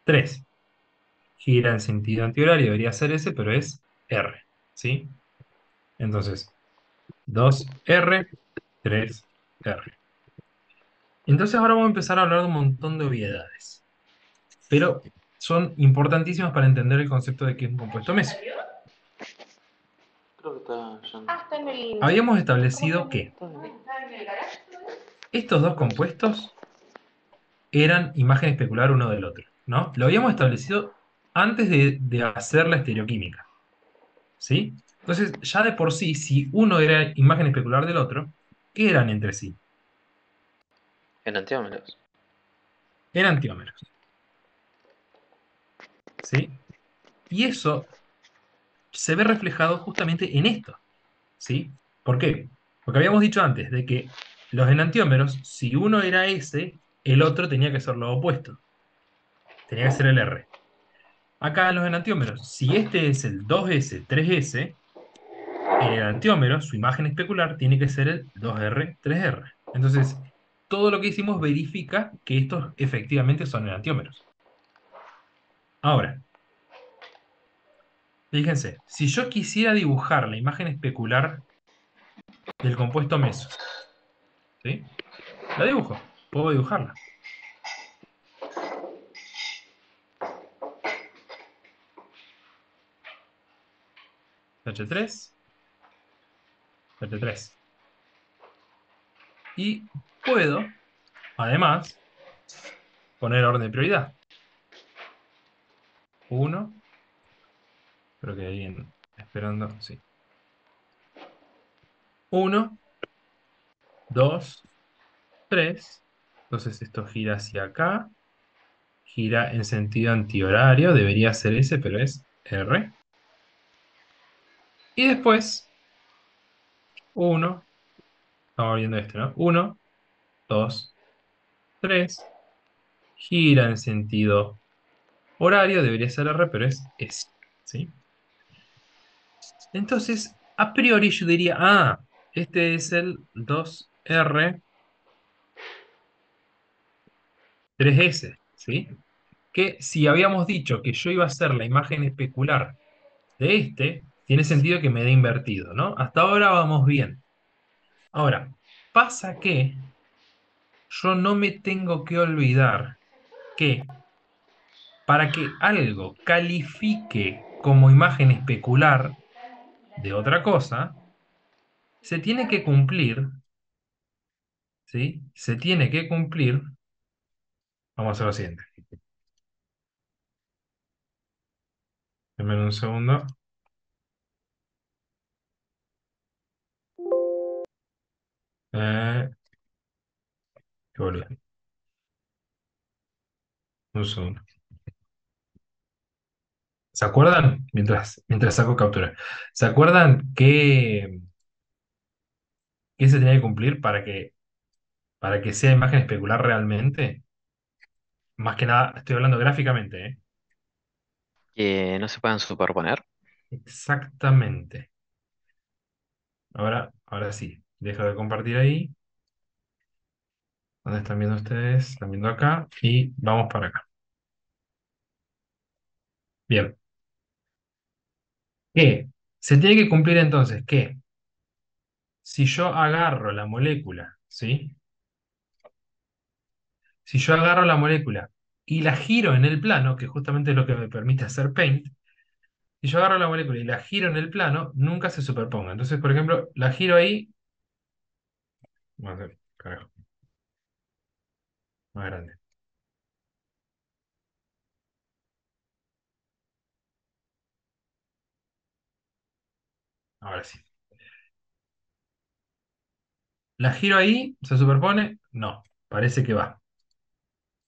3. Gira en sentido antihorario, debería ser S, pero es R. ¿Sí? Entonces, 2R, 3R. Entonces ahora vamos a empezar a hablar de un montón de obviedades. Pero son importantísimas para entender el concepto de qué es un compuesto meso. creo que está yendo. Está en el... Habíamos establecido que estos dos compuestos eran imagen especular uno del otro, ¿no? Lo habíamos establecido antes de hacer la estereoquímica, ¿sí? Entonces, ya de por sí, si uno era imagen especular del otro, ¿qué eran entre sí? Enantiómeros. enantiómeros. ¿Sí? Y eso se ve reflejado justamente en esto. ¿Sí? ¿Por qué? Porque habíamos dicho antes de que los enantiómeros, si uno era S, el otro tenía que ser lo opuesto. Tenía que ser el R. Acá en los enantiómeros, si este es el 2S, 3S, el enantiómero, su imagen especular, tiene que ser el 2R, 3R. Entonces, todo lo que hicimos verifica que estos efectivamente son enantiómeros. Ahora, fíjense, si yo quisiera dibujar la imagen especular del compuesto meso, ¿sí? La dibujo, puedo dibujarla. H3, H3. Y puedo, además, poner orden de prioridad. Uno, creo que hay alguien esperando, sí. Uno, dos, tres. Entonces esto gira hacia acá. Gira en sentido antihorario. Debería ser S, pero es R. Y después, uno. Estamos viendo esto, ¿no? Uno, dos, tres. Gira en sentido horario. Debería ser R, pero es S. ¿Sí? Entonces, a priori yo diría, este es el 2R 3S, ¿sí? Que si habíamos dicho que yo iba a hacer la imagen especular de este, tiene sentido que me dé invertido, ¿no? Hasta ahora vamos bien. Ahora, pasa que yo no me tengo que olvidar que para que algo califique como imagen especular de otra cosa, se tiene que cumplir, ¿sí? Se tiene que cumplir. Vamos a hacer lo siguiente. Dame un segundo. Qué boludo. Un segundo. ¿Se acuerdan? Mientras saco captura. ¿Se acuerdan qué se tenía que cumplir para que sea imagen especular realmente? Más que nada, estoy hablando gráficamente, ¿eh? Que no se puedan superponer. Exactamente. Ahora sí. Dejo de compartir ahí. ¿Dónde están viendo ustedes? Están viendo acá. Y vamos para acá. Bien. ¿Qué? Se tiene que cumplir entonces que si yo agarro la molécula, ¿sí? Si yo agarro la molécula y la giro en el plano, que justamente es lo que me permite hacer Paint, si yo agarro la molécula y la giro en el plano, nunca se superponga. Entonces, por ejemplo, la giro ahí, vamos a hacer, carajo, más grande. Ahora sí. La giro ahí, ¿se superpone? No, parece que va.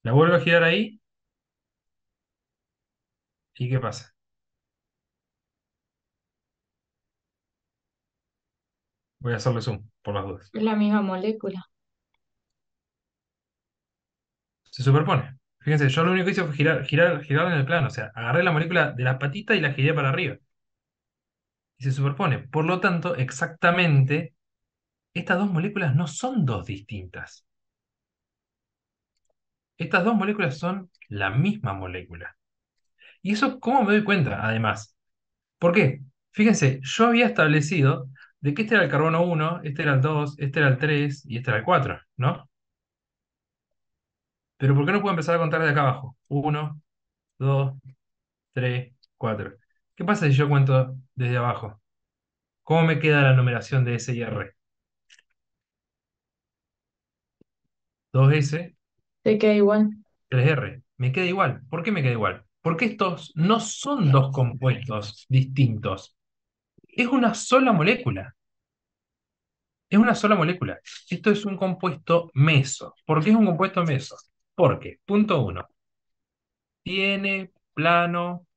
La vuelvo a girar ahí, ¿y qué pasa? Voy a hacerle zoom, por las dudas. Es la misma molécula. Se superpone. Fíjense, yo lo único que hice fue girar en el plano. O sea, agarré la molécula de la patita y la giré para arriba. Y se superpone. Por lo tanto, exactamente, estas dos moléculas no son dos distintas. Estas dos moléculas son la misma molécula. ¿Y eso cómo me doy cuenta, además? ¿Por qué? Fíjense, yo había establecido de que este era el carbono 1, este era el 2, este era el 3 y este era el 4, ¿no? Pero ¿por qué no puedo empezar a contar de acá abajo? 1, 2, 3, 4. ¿Qué pasa si yo cuento desde abajo? ¿Cómo me queda la numeración de S y R? 2S, Te queda igual. 3R. Me queda igual. ¿Por qué me queda igual? Porque estos no son dos compuestos distintos. Es una sola molécula. Es una sola molécula. Esto es un compuesto meso. ¿Por qué es un compuesto meso? Porque, punto 1, tiene plano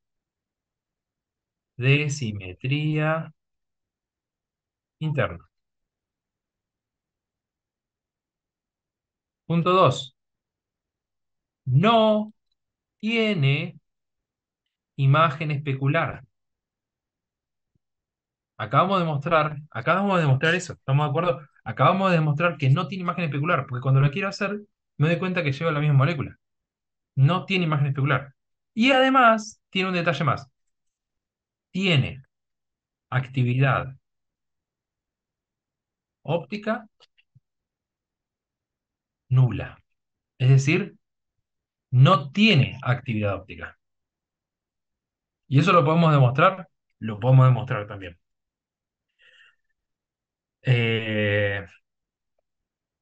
de simetría interno. Punto 2, no tiene imagen especular. Acabamos de demostrar eso, ¿estamos de acuerdo? Acabamos de demostrar que no tiene imagen especular, porque cuando lo quiero hacer, me doy cuenta que lleva la misma molécula. No tiene imagen especular. Y además, tiene un detalle más. Tiene actividad óptica nula. Es decir, no tiene actividad óptica. ¿Y eso lo podemos demostrar? Lo podemos demostrar también. Eh,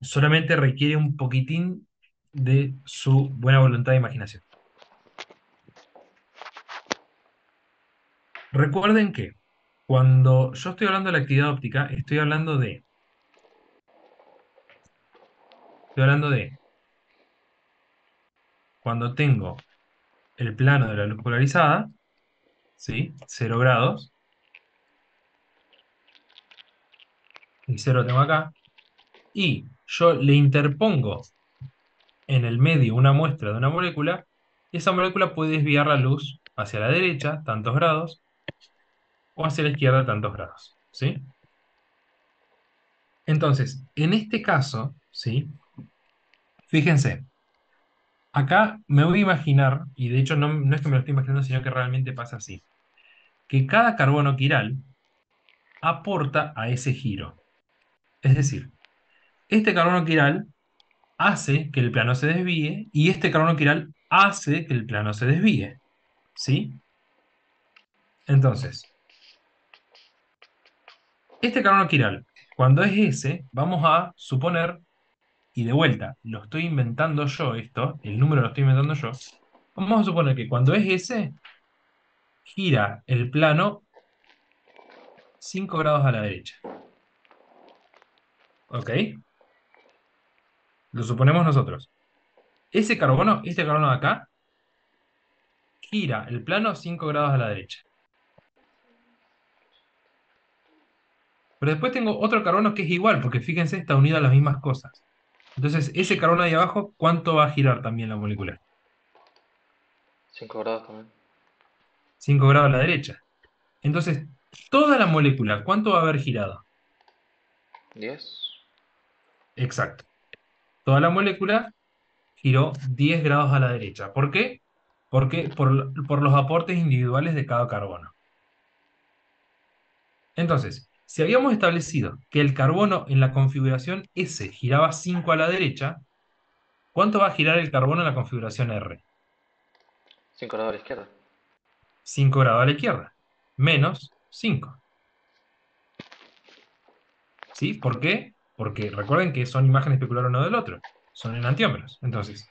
Solamente requiere un poquitín de su buena voluntad e imaginación. Recuerden que cuando yo estoy hablando de la actividad óptica, estoy hablando de cuando tengo el plano de la luz polarizada, ¿sí? 0 grados, y 0 tengo acá, y yo le interpongo en el medio una muestra de una molécula, y esa molécula puede desviar la luz hacia la derecha, tantos grados, o hacia la izquierda, tantos grados, ¿sí? Entonces, en este caso, ¿sí? Fíjense, acá me voy a imaginar, y de hecho no es que me lo estoy imaginando, sino que realmente pasa así, que cada carbono quiral aporta a ese giro. Es decir, este carbono quiral hace que el plano se desvíe y este carbono quiral hace que el plano se desvíe, ¿sí? Entonces, este carbono quiral, cuando es S, vamos a suponer, y de vuelta, lo estoy inventando yo esto, el número lo estoy inventando yo, vamos a suponer que cuando es S, gira el plano 5 grados a la derecha. ¿Ok? Lo suponemos nosotros. Este carbono de acá, gira el plano 5 grados a la derecha. Pero después tengo otro carbono que es igual, porque fíjense, está unido a las mismas cosas. Entonces, ese carbono de abajo, ¿cuánto va a girar también la molécula? 5 grados también. 5 grados a la derecha. Entonces, toda la molécula, ¿cuánto va a haber girado? 10. Exacto. Toda la molécula giró 10 grados a la derecha. ¿Por qué? Porque por los aportes individuales de cada carbono. Entonces, si habíamos establecido que el carbono en la configuración S giraba 5 a la derecha, ¿cuánto va a girar el carbono en la configuración R? 5 grados a la izquierda. 5 grados a la izquierda, menos 5. ¿Sí? ¿Por qué? Porque recuerden que son imágenes especulares uno del otro, son enantiómeros. Entonces,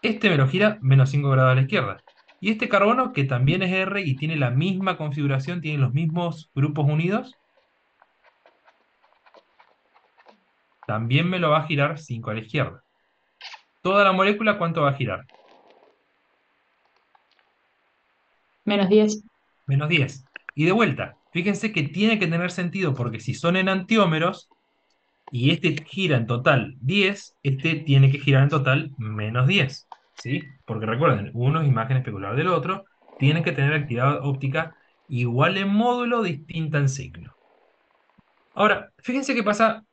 este me lo gira menos 5 grados a la izquierda. Y este carbono, que también es R y tiene la misma configuración, tiene los mismos grupos unidos, también me lo va a girar 5 a la izquierda. Toda la molécula, ¿cuánto va a girar? -10. Menos 10. Y de vuelta, fíjense que tiene que tener sentido porque si son enantiómeros y este gira en total 10, este tiene que girar en total menos 10. ¿Sí? Porque recuerden, uno es imagen especular del otro, tienen que tener actividad óptica igual en módulo, distinta en signo. Ahora, fíjense qué pasa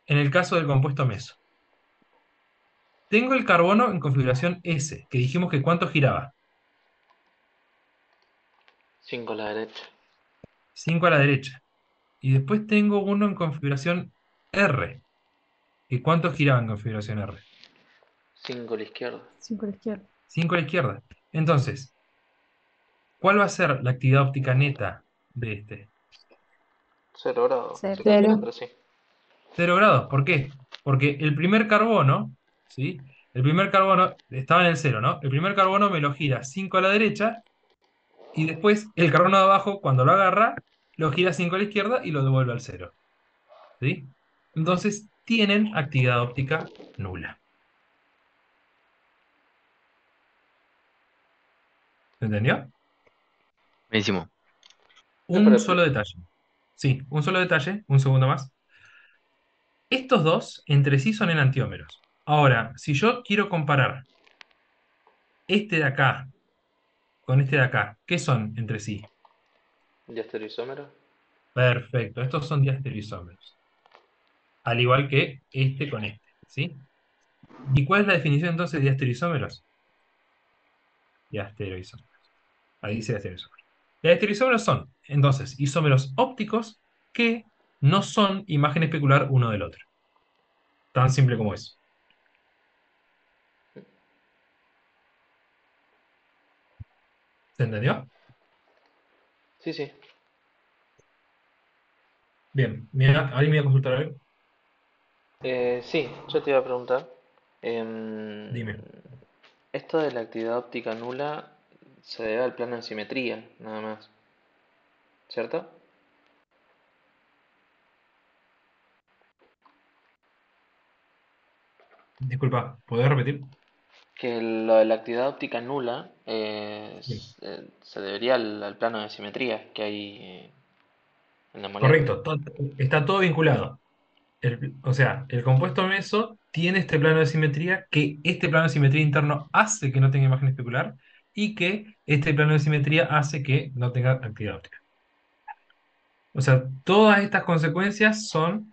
en el caso del compuesto meso. Tengo el carbono en configuración S, que dijimos que ¿cuánto giraba? 5 a la derecha. 5 a la derecha. Y después tengo uno en configuración R. ¿Y cuánto giraba en configuración R? 5 a la izquierda. 5 a la izquierda. 5 a la izquierda. Entonces, ¿cuál va a ser la actividad óptica neta de este? 0 grados. Cero. Se cambian 0. entre sí. 0 grados. ¿Por qué? Porque el primer carbono, ¿sí? El primer carbono estaba en el 0, ¿no? El primer carbono me lo gira 5 a la derecha y después el carbono de abajo, cuando lo agarra, lo gira 5 a la izquierda y lo devuelve al 0. ¿Sí? Entonces, tienen actividad óptica nula. ¿Se entendió? Buenísimo. ¿Me puede Un solo detalle. Sí, un solo detalle, un segundo más. Estos dos entre sí son enantiómeros. Ahora, si yo quiero comparar este de acá con este de acá, ¿qué son entre sí? diástero isómero? Perfecto, estos son diastereoisómeros. Al igual que este con este, ¿sí? ¿Y cuál es la definición entonces de diastereoisómeros? Diastereoisómeros. Ahí dice diastereoisómeros. Los diastereoisómeros son, entonces, isómeros ópticos que no son imagen especular uno del otro. Tan simple como eso. ¿Se entendió? Sí, sí. Bien, mira, ¿alguien me va a consultar algo? Sí, yo te iba a preguntar. em, Dime. Esto de la actividad óptica nula se debe al plano de simetría, nada más, ¿cierto? Disculpa, ¿podés repetir? Que lo de la actividad óptica nula Sí. se debería al plano de simetría que hay en la molécula. Correcto, está todo vinculado. O sea, el compuesto meso tiene este plano de simetría, que este plano de simetría interno hace que no tenga imagen especular y que este plano de simetría hace que no tenga actividad óptica. O sea, todas estas consecuencias son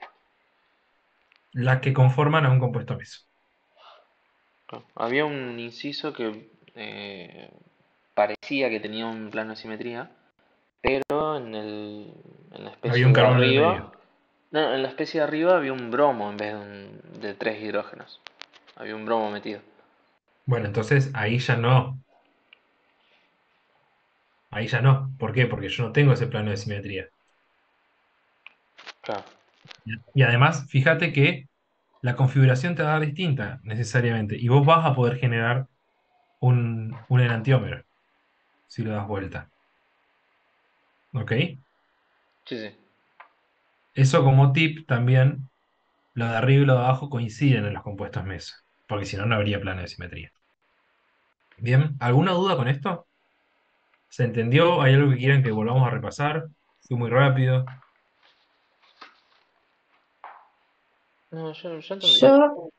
las que conforman a un compuesto meso. Claro. Había un inciso que parecía que tenía un plano de simetría, pero en la Había especie un de carbono en el medio. arriba, no, en la especie de arriba había un bromo en vez de tres hidrógenos. Había un bromo metido. Bueno, entonces ahí ya no. Ahí ya no. ¿Por qué? Porque yo no tengo ese plano de simetría. Claro, Y además, fíjate que la configuración te va a dar distinta necesariamente. Y vos vas a poder generar un enantiómero si lo das vuelta. ¿Ok? sí, sí. Eso como tip también, lo de arriba y lo de abajo coinciden en los compuestos meso. Porque si no, no habría plano de simetría. Bien, ¿alguna duda con esto? ¿Se entendió? ¿Hay algo que quieran que volvamos a repasar? Fui muy rápido. No, yo entendí. Yo,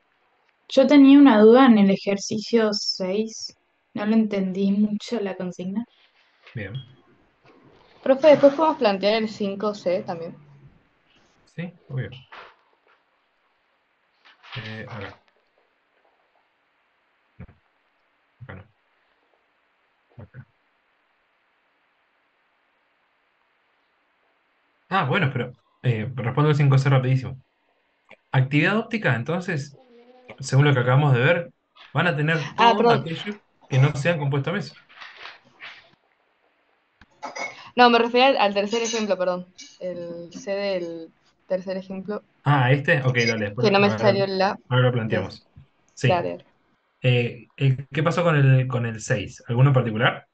yo tenía una duda en el ejercicio 6. No lo entendí mucho la consigna. Bien. Profe, después podemos plantear el 5C también. ¿Sí? Obvio. Acá. No, acá no. Acá. Ah, bueno, pero respondo el 5C rapidísimo. Actividad óptica, entonces, según lo que acabamos de ver, van a tener Ah, todo perdón. aquello que no sean compuesto meso. No, me refería al tercer ejemplo, perdón. El C del tercer ejemplo, Ah, este, ok, dale, que después no me ahora, salió la... ahora lo Des... planteamos. Sí. Dale. ¿Qué pasó con el 6? ¿Alguno en particular?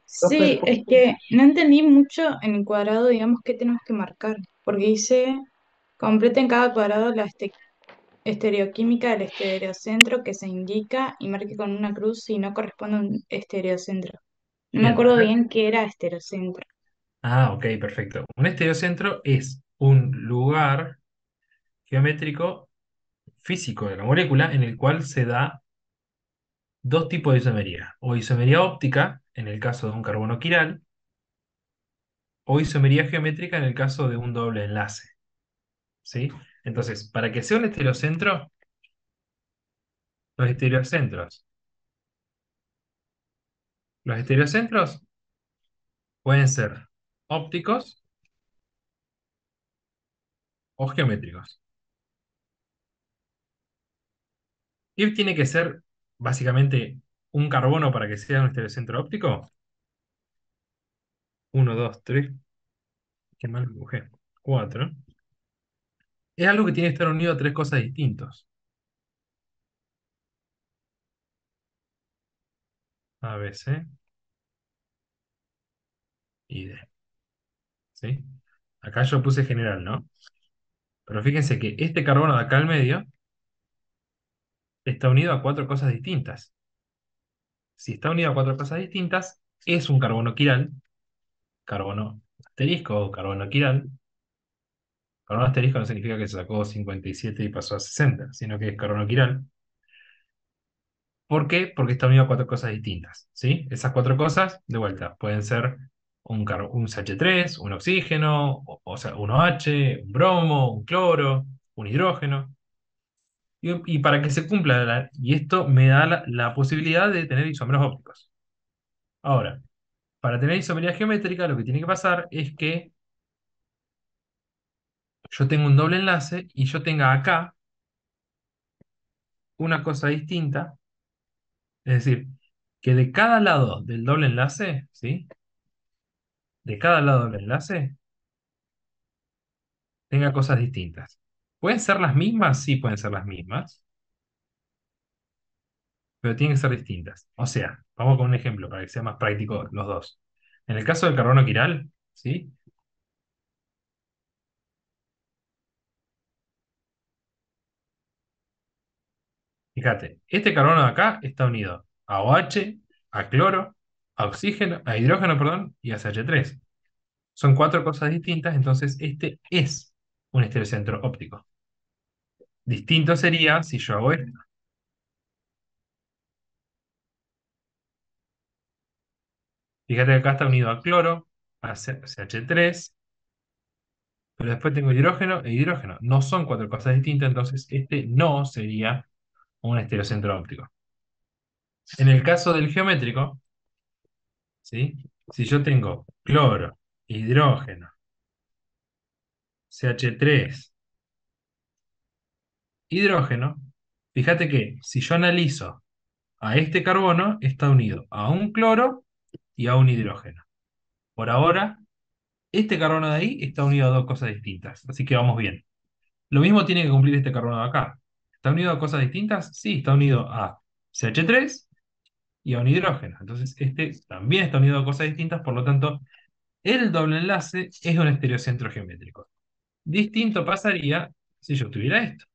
Sí, es que no entendí mucho en el cuadrado, digamos, qué tenemos que marcar. Porque dice, completa en cada cuadrado la estereoquímica del estereocentro que se indica y marque con una cruz si no corresponde a un estereocentro. No me Bien, acuerdo acá. bien qué era estereocentro. Ah, ok, perfecto. Un estereocentro es un lugar geométrico físico de la molécula en el cual se da dos tipos de isomería. O isomería óptica, en el caso de un carbono quiral, o isomería geométrica en el caso de un doble enlace. ¿Sí? Entonces, para que sea un estereocentro, los estereocentros. Los estereocentros pueden ser ópticos o geométricos. Y tiene que ser básicamente un carbono para que sea un estereocentro óptico. Uno, dos, tres. Qué mal dibujé. Cuatro. Es algo que tiene que estar unido a tres cosas distintas. A, B, C y D. ¿Sí? Acá yo puse general, ¿no? Pero fíjense que este carbono de acá al medio está unido a cuatro cosas distintas. Si está unido a cuatro cosas distintas, es un carbono quiral, carbono asterisco o carbono quiral. Carbono asterisco no significa que se sacó 57 y pasó a 60, sino que es carbono quiral. ¿Por qué? Porque está unido a cuatro cosas distintas, ¿sí? Esas cuatro cosas, de vuelta, pueden ser un CH3, un oxígeno, o sea, un OH, un bromo, un cloro, un hidrógeno. Y para que se cumpla, y esto me da la posibilidad de tener isómeros ópticos. Ahora, para tener isomería geométrica, lo que tiene que pasar es que yo tengo un doble enlace y yo tenga acá una cosa distinta, es decir, que de cada lado del doble enlace, ¿sí? De cada lado del enlace tenga cosas distintas. ¿Pueden ser las mismas? Sí, pueden ser las mismas, pero tienen que ser distintas. O sea, vamos con un ejemplo para que sea más práctico los dos. En el caso del carbono quiral, ¿sí? Fíjate, este carbono de acá está unido a OH, a cloro, a oxígeno, a hidrógeno, perdón, y a CH3. Son cuatro cosas distintas, entonces este es un estereocentro óptico. Distinto sería si yo hago esto. Fíjate que acá está unido a cloro, a CH3, pero después tengo hidrógeno e hidrógeno. No son cuatro cosas distintas, entonces este no sería un estereocentro óptico. En el caso del geométrico, ¿sí? Si yo tengo cloro, hidrógeno, CH3, hidrógeno, fíjate que si yo analizo a este carbono, está unido a un cloro y a un hidrógeno. Por ahora, este carbono de ahí está unido a dos cosas distintas, así que vamos bien. Lo mismo tiene que cumplir este carbono de acá. ¿Está unido a cosas distintas? Sí, está unido a CH3 y a un hidrógeno. Entonces, este también está unido a cosas distintas, por lo tanto, el doble enlace es un estereocentro geométrico. Distinto pasaría si yo tuviera esto.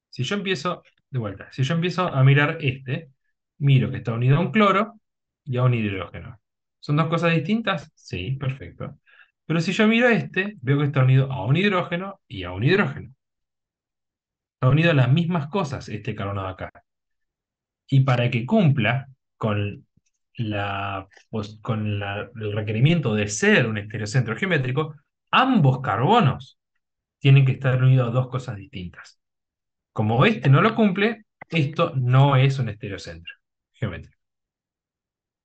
Si yo empiezo, de vuelta, si yo empiezo a mirar este, miro que está unido a un cloro y a un hidrógeno. ¿Son dos cosas distintas? Sí, perfecto. Pero si yo miro este, veo que está unido a un hidrógeno y a un hidrógeno. Está unido a las mismas cosas este carbono de acá. Y para que cumpla con el requerimiento de ser un estereocentro geométrico, ambos carbonos tienen que estar unidos a dos cosas distintas. Como este no lo cumple, esto no es un estereocentro geométrico.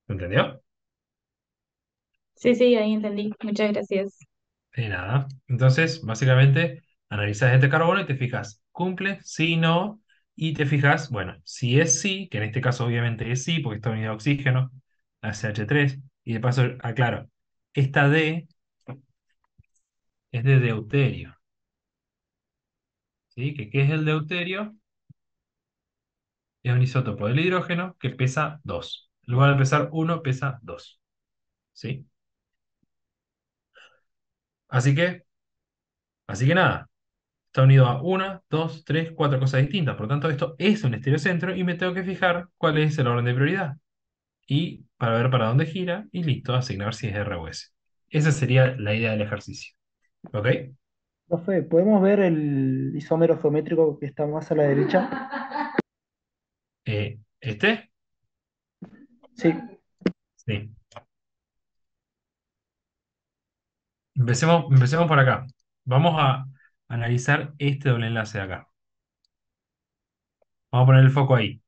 ¿Lo entendió? Sí, sí, ahí entendí. Muchas gracias. De nada. Entonces, básicamente, analizas este carbono y te fijas, ¿cumple? Sí, no. Y te fijas, bueno, si es sí, que en este caso obviamente es sí, porque está unido a oxígeno, a CH3. Y de paso, aclaro, esta D es de deuterio. ¿Sí? ¿Qué es el deuterio? Es un isótopo del hidrógeno que pesa 2. En lugar de pesar 1, pesa 2. ¿Sí? Así que, así que nada. Está unido a una, dos, tres, cuatro cosas distintas. Por lo tanto, esto es un estereocentro y me tengo que fijar cuál es el orden de prioridad. Y para ver para dónde gira y listo, asignar si es R o S. Esa sería la idea del ejercicio. ¿Ok? Profe, ¿podemos ver el isómero geométrico que está más a la derecha? ¿Este? Sí, Sí. Empecemos por acá. Vamos a analizar este doble enlace de acá. Vamos a poner el foco ahí.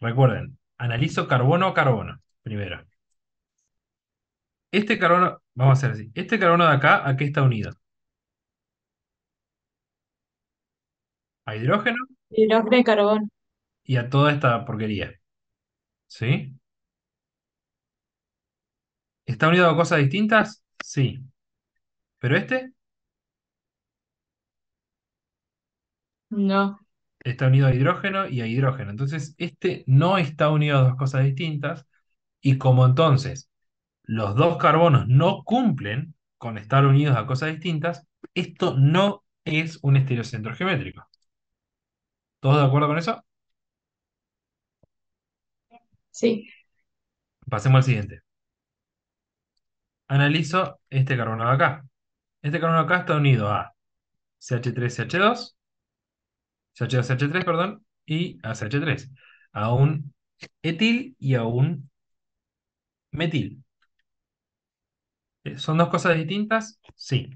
Recuerden, analizo carbono a carbono primero. Este carbono, vamos a hacer así. Este carbono de acá, ¿a qué está unido? A hidrógeno Hidrógeno y carbón. y a toda esta porquería. ¿Sí? ¿Está unido a cosas distintas? Sí. Pero este No. está unido a hidrógeno y a hidrógeno. Entonces, este no está unido a dos cosas distintas. Y como entonces los dos carbonos no cumplen con estar unidos a cosas distintas, esto no es un estereocentro geométrico. ¿Todos de acuerdo con eso? Sí, Pasemos al siguiente. Analizo este carbono de acá. Este carbono de acá está unido a CH3CH2, CH2CH3, perdón, y a CH3, a un etil y a un metil. ¿Son dos cosas distintas? Sí.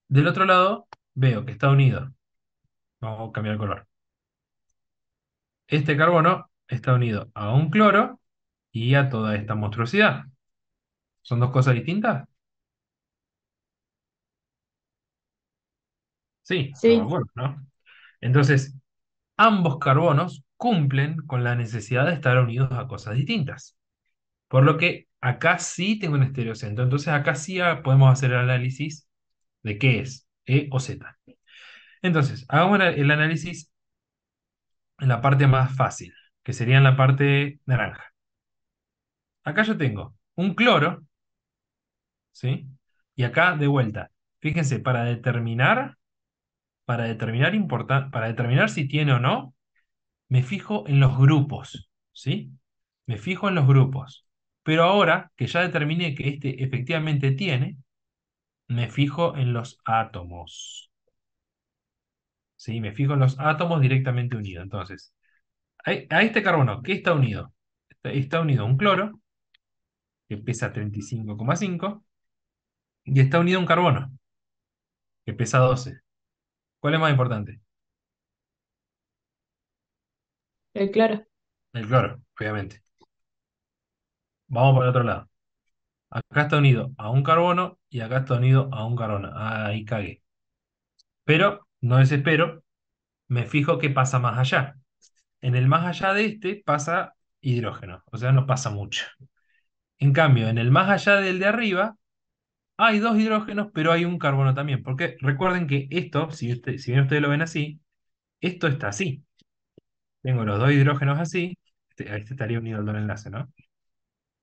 Del otro lado, veo que está unido. Vamos a cambiar el color. Este carbono está unido a un cloro y a toda esta monstruosidad. ¿Son dos cosas distintas? Sí, estamos de sí, acuerdo, ¿no? Entonces, ambos carbonos cumplen con la necesidad de estar unidos a cosas distintas. Por lo que acá sí tengo un estereocentro. Entonces acá sí podemos hacer el análisis de qué es, E o Z. Entonces, hagamos el análisis en la parte más fácil, que sería en la parte naranja. Acá yo tengo un cloro, ¿sí? Y acá de vuelta. Fíjense, para determinar si tiene o no, me fijo en los grupos, ¿sí? Me fijo en los grupos. Pero ahora que ya determiné que este efectivamente tiene, me fijo en los átomos, ¿sí? Me fijo en los átomos directamente unidos. Entonces, a este carbono, ¿qué está unido? Está unido a un cloro, que pesa 35,5, y está unido a un carbono, que pesa 12. ¿Cuál es más importante? claro. El cloro, obviamente. Vamos por el otro lado. Acá está unido a un carbono y acá está unido a un carbono. Ahí cagué. Pero, no desespero, me fijo qué pasa más allá. En el más allá de este pasa hidrógeno, o sea, no pasa mucho. En cambio, en el más allá del de arriba, hay dos hidrógenos, pero hay un carbono también. Porque recuerden que esto, si bien ustedes lo ven así, esto está así. Tengo los dos hidrógenos así. Este estaría unido al doble enlace, ¿no?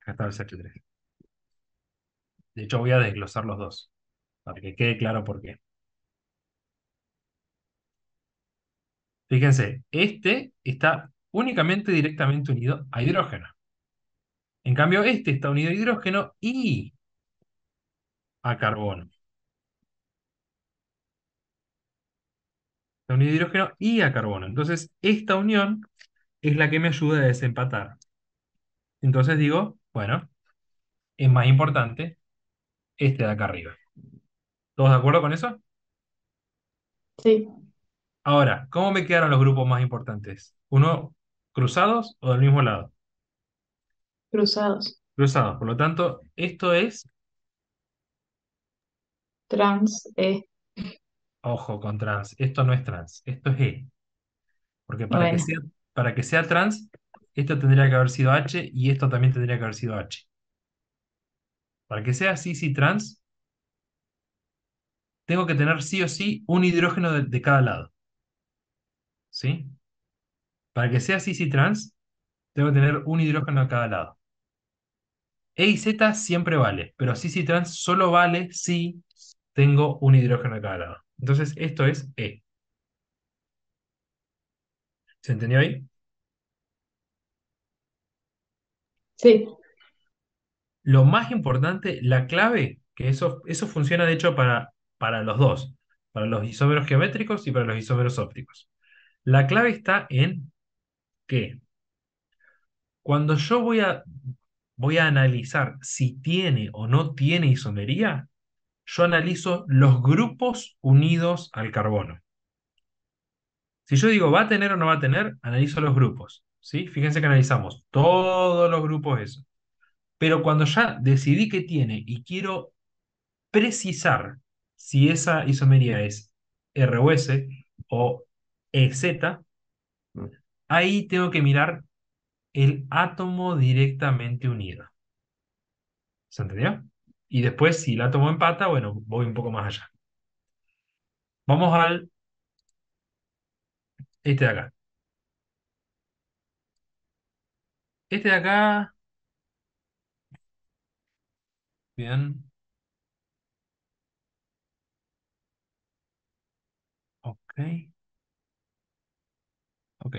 Acá está el CH3. De hecho, voy a desglosar los dos, para que quede claro por qué. Fíjense, este está únicamente directamente unido a hidrógeno. En cambio, este está unido a hidrógeno y a carbono. Está unido a hidrógeno y a carbono. Entonces, esta unión es la que me ayuda a desempatar. Entonces digo, bueno, es más importante este de acá arriba. ¿Todos de acuerdo con eso? Sí, Ahora, ¿cómo me quedaron los grupos más importantes? ¿Uno cruzados o del mismo lado? cruzados. Cruzados. Por lo tanto, esto es, Trans, ojo con trans, esto no es trans, esto es E. Porque bueno, para que sea trans, esto tendría que haber sido H y esto también tendría que haber sido H. Para que sea cis trans, tengo que tener sí o sí un hidrógeno de cada lado. ¿Sí? Para que sea cis trans, tengo que tener un hidrógeno de cada lado. E y Z siempre vale, pero cis trans solo vale si tengo un hidrógeno de cada lado. Entonces, esto es E. ¿Se entendió ahí? sí, Lo más importante, la clave, que eso funciona de hecho para los dos, para los isómeros geométricos y para los isómeros ópticos. La clave está en que cuando yo voy a analizar si tiene o no tiene isomería, yo analizo los grupos unidos al carbono. Si yo digo va a tener o no va a tener, analizo los grupos. ¿Sí? Fíjense que analizamos todos los grupos eso. Pero cuando ya decidí que tiene y quiero precisar si esa isomería es ROS o EZ, ahí tengo que mirar el átomo directamente unido. ¿Se entendió? Y después, si el átomo empata, bueno, voy un poco más allá. Vamos al este de acá. Este de acá Bien. Ok. Ok.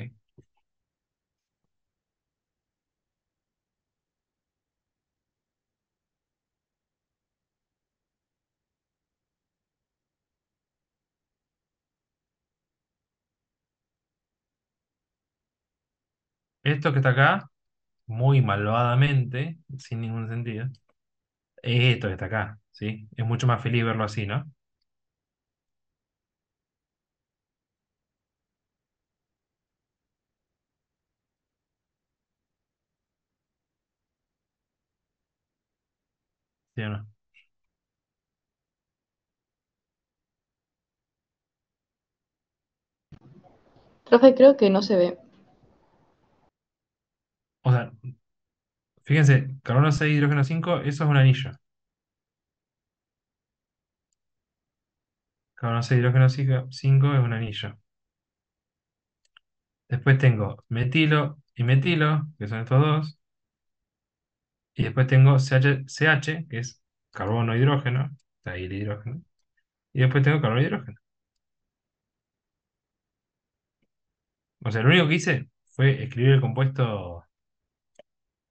Esto que está acá, muy malvadamente, sin ningún sentido, es esto que está acá, ¿sí? Es mucho más feliz verlo así, ¿no? ¿Sí o no? Profe, creo que no se ve. O sea, fíjense, carbono 6, hidrógeno 5, eso es un anillo. Carbono 6, hidrógeno 5 es un anillo. Después tengo metilo y metilo, que son estos dos. Y después tengo CH, que es carbono hidrógeno, está ahí el hidrógeno. Y después tengo carbono hidrógeno. O sea, lo único que hice fue escribir el compuesto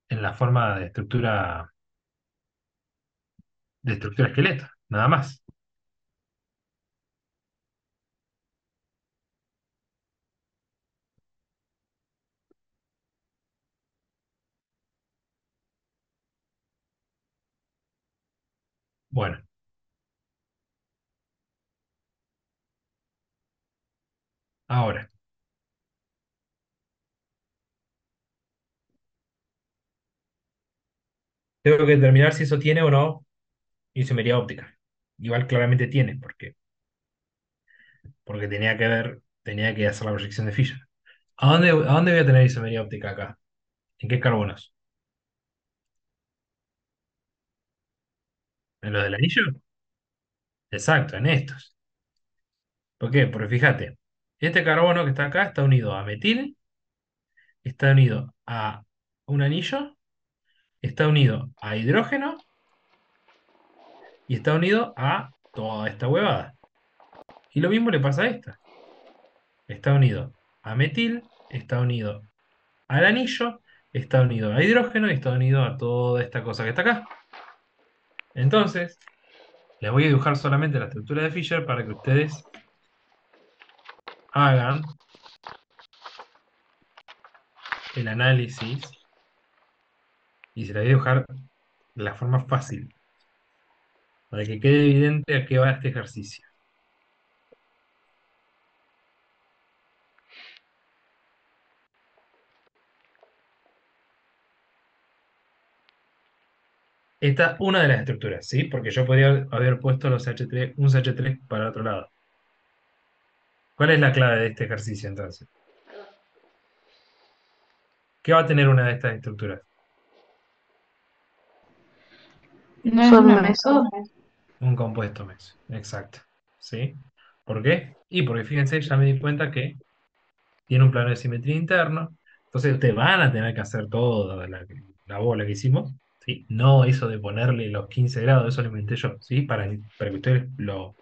en la forma de estructura esqueleto, nada más. Bueno, ahora, tengo que determinar si eso tiene o no isomería óptica. Igual claramente tiene, porque tenía que hacer la proyección de Fisher. ¿A dónde voy a tener isomería óptica acá? ¿En qué carbonos? ¿En los del anillo? Exacto, en estos. ¿Por qué? Porque fíjate, este carbono que está acá está unido a metil, está unido a un anillo, está unido a hidrógeno y está unido a toda esta huevada. Y lo mismo le pasa a esta. Está unido a metil, está unido al anillo, está unido a hidrógeno y está unido a toda esta cosa que está acá. Entonces, les voy a dibujar solamente la estructura de Fisher para que ustedes hagan el análisis y se la voy a dibujar de la forma fácil, para que quede evidente a qué va este ejercicio. Esta es una de las estructuras, ¿sí? Porque yo podría haber puesto los CH3, un CH3 para el otro lado. ¿Cuál es la clave de este ejercicio entonces? ¿Qué va a tener una de estas estructuras? ¿No es una meso? Un compuesto meso. Exacto. ¿Sí? ¿Por qué? Y porque fíjense, ya me di cuenta que tiene un plano de simetría interno. Entonces ustedes van a tener que hacer toda la bola que hicimos. ¿Sí? No eso de ponerle los 15 grados, eso lo inventé yo, ¿sí? Para que ustedes lo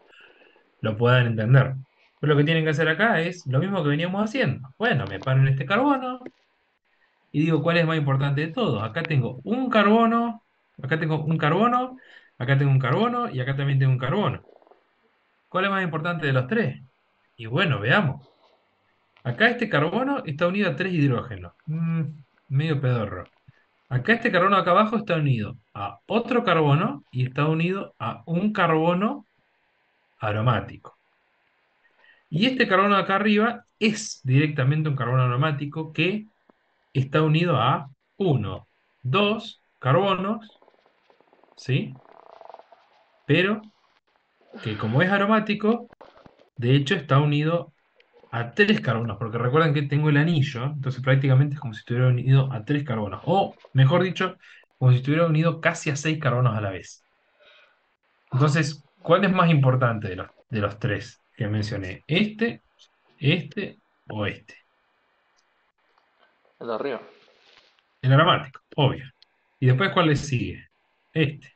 puedan entender. Pero lo que tienen que hacer acá es lo mismo que veníamos haciendo. Bueno, me paro en este carbono y digo cuál es más importante de todo. Acá tengo un carbono, acá tengo un carbono, acá tengo un carbono y acá también tengo un carbono. ¿Cuál es más importante de los tres? Y bueno, veamos. Acá este carbono está unido a tres hidrógenos. Medio pedorro. Acá este carbono acá abajo está unido a otro carbono y está unido a un carbono aromático. Y este carbono de acá arriba es directamente un carbono aromático que está unido a uno, dos carbonos, ¿sí? Pero que como es aromático, de hecho está unido a tres carbonos, porque recuerden que tengo el anillo, entonces prácticamente es como si estuviera unido a tres carbonos, o mejor dicho, como si estuviera unido casi a seis carbonos a la vez. Entonces, ¿cuál es más importante de los tres que mencioné? ¿Este o este? El de arriba. El aromático, obvio. ¿Y después cuál le sigue? Este.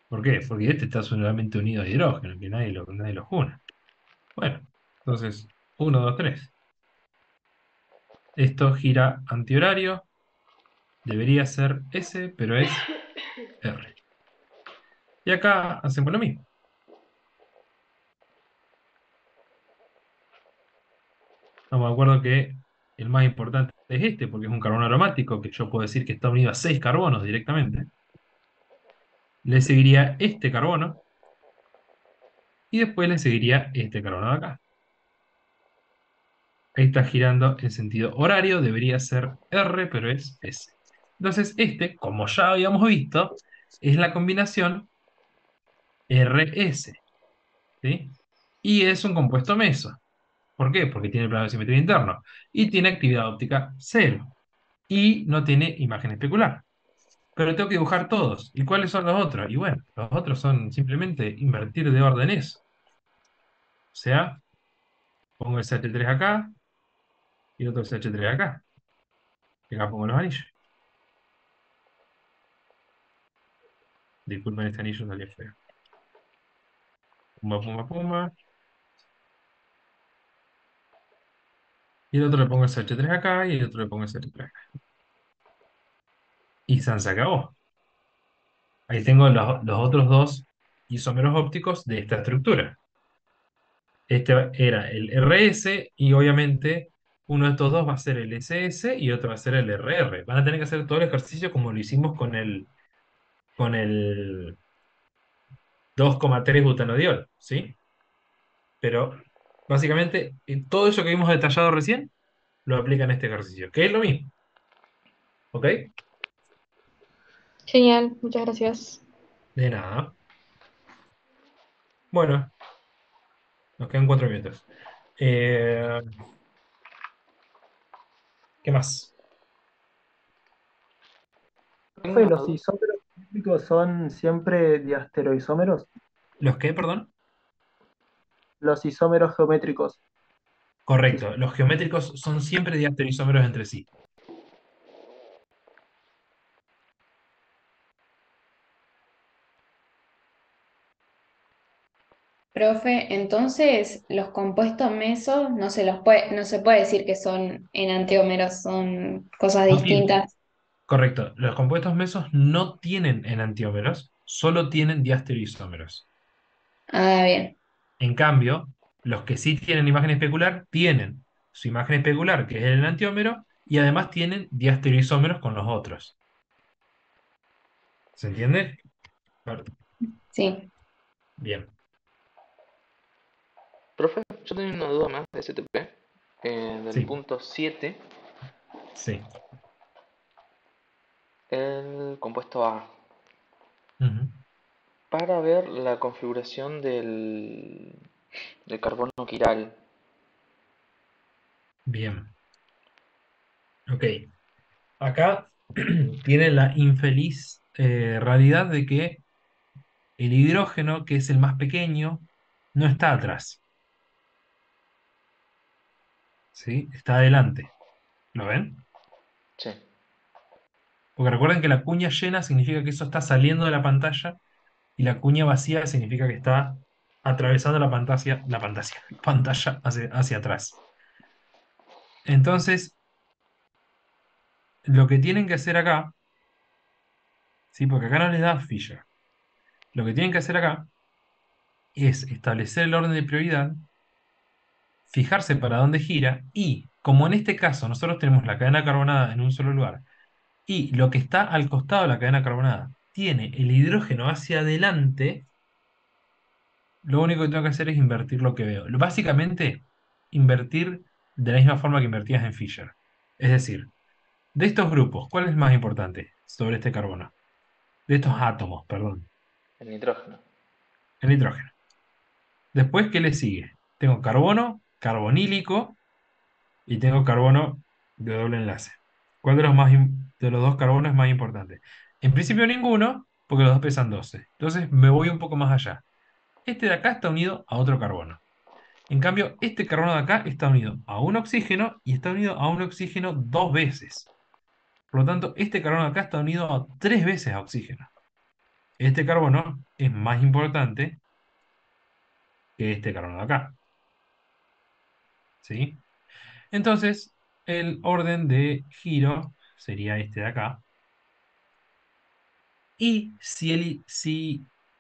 ¿Por qué? Porque este está solamente unido a hidrógeno, que nadie lo une. Bueno, entonces, uno, 2, 3. Esto gira antihorario. Debería ser S, pero es R. Y acá hacemos lo mismo. Estamos de acuerdo que el más importante es este, porque es un carbono aromático, que yo puedo decir que está unido a 6 carbonos directamente. Le seguiría este carbono, y después le seguiría este carbono de acá. Ahí está girando en sentido horario, debería ser R, pero es S. Entonces, este, como ya habíamos visto, es la combinación RS, ¿sí? Y es un compuesto meso. ¿Por qué? Porque tiene plano de simetría interno. Y tiene actividad óptica cero. Y no tiene imagen especular. Pero tengo que dibujar todos. ¿Y cuáles son los otros? Y bueno, los otros son simplemente invertir de orden eso. O sea, pongo el CH3 acá y el otro CH3 acá. Y acá pongo los anillos. Disculpen, este anillo salió feo. Pumba, pumba, pumba. Y el otro le pongo el CH3 acá y el otro le pongo el CH3 acá. Y se acabó. Ahí tengo los otros dos isómeros ópticos de esta estructura. Este era el RS y obviamente uno de estos dos va a ser el SS y otro va a ser el RR. Van a tener que hacer todo el ejercicio como lo hicimos con el 2,3 butanodiol, ¿sí? Pero básicamente todo eso que vimos detallado recién lo aplica en este ejercicio, que es lo mismo, ¿ok? Genial, muchas gracias. De nada. Bueno, nos quedan 4 minutos. Eh, ¿Qué más? Tengo Profe, una ¿los duda. isómeros químicos son siempre diastereoisómeros? ¿Los qué, perdón? Los isómeros geométricos. Sí. Correcto. Los geométricos son siempre diastereoisómeros entre sí. Profe, entonces los compuestos mesos no se puede decir que son enantiómeros, son cosas No tienen. distintas. Correcto. Los compuestos mesos no tienen enantiómeros, solo tienen diastereoisómeros. Ah, bien. En cambio, los que sí tienen imagen especular tienen su imagen especular, que es el enantiómero, y además tienen diastereoisómeros con los otros. ¿Se entiende? Vale. Sí. Bien. Profe, yo tenía una duda más de STP. Del Sí, punto 7, sí. el compuesto A. Ujú. Para ver la configuración del carbono quiral. Bien. Ok. Acá tiene la infeliz realidad de que el hidrógeno, que es el más pequeño, no está atrás, ¿sí? Está adelante. ¿Lo ven? Sí. Porque recuerden que la cuña llena significa que eso está saliendo de la pantalla y la cuña vacía significa que está atravesando la pantalla hacia atrás. Entonces, lo que tienen que hacer acá, ¿sí? Porque acá no les da Fisher. Lo que tienen que hacer acá es establecer el orden de prioridad, fijarse para dónde gira y, como en este caso nosotros tenemos la cadena carbonada en un solo lugar y lo que está al costado de la cadena carbonada tiene el hidrógeno hacia adelante, lo único que tengo que hacer es invertir lo que veo. Básicamente, invertir de la misma forma que invertías en Fisher. Es decir, de estos grupos, ¿cuál es más importante sobre este carbono? De estos átomos, perdón, El nitrógeno. el nitrógeno. Después, ¿qué le sigue? Tengo carbono, carbonílico y tengo carbono de doble enlace. ¿Cuál de los dos carbonos es más importante? En principio ninguno, porque los dos pesan 12. Entonces me voy un poco más allá. Este de acá está unido a otro carbono. En cambio, este carbono de acá está unido a un oxígeno y está unido a un oxígeno 2 veces. Por lo tanto, este carbono de acá está unido a 3 veces a oxígeno. Este carbono es más importante que este carbono de acá, ¿sí? Entonces, el orden de giro sería este de acá. Y si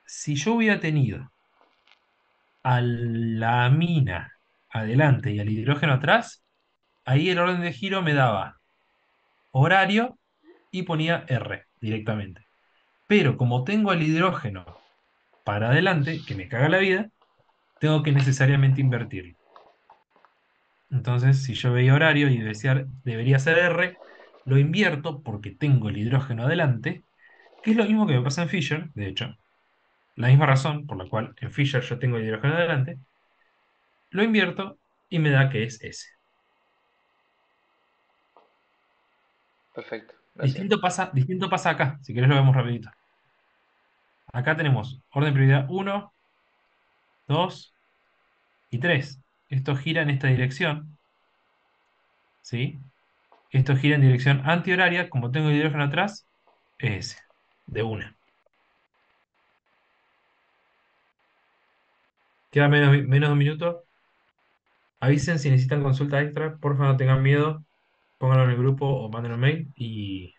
yo hubiera tenido a la amina adelante y al hidrógeno atrás, ahí el orden de giro me daba horario y ponía R directamente. Pero como tengo el hidrógeno para adelante, que me caga la vida, tengo que necesariamente invertirlo. Entonces, si yo veía horario y debería ser R, lo invierto porque tengo el hidrógeno adelante, que es lo mismo que me pasa en Fisher, de hecho. La misma razón por la cual en Fisher yo tengo el hidrógeno adelante, lo invierto y me da que es S. Perfecto, gracias. Distinto pasa acá, si querés lo vemos rapidito. Acá tenemos orden de prioridad 1, 2 y 3. Esto gira en esta dirección, ¿sí? Esto gira en dirección antihoraria, como tengo el hidrógeno atrás, es S, de una. Queda menos de un minuto. Avisen si necesitan consulta extra, porfa no tengan miedo, pónganlo en el grupo o manden un mail y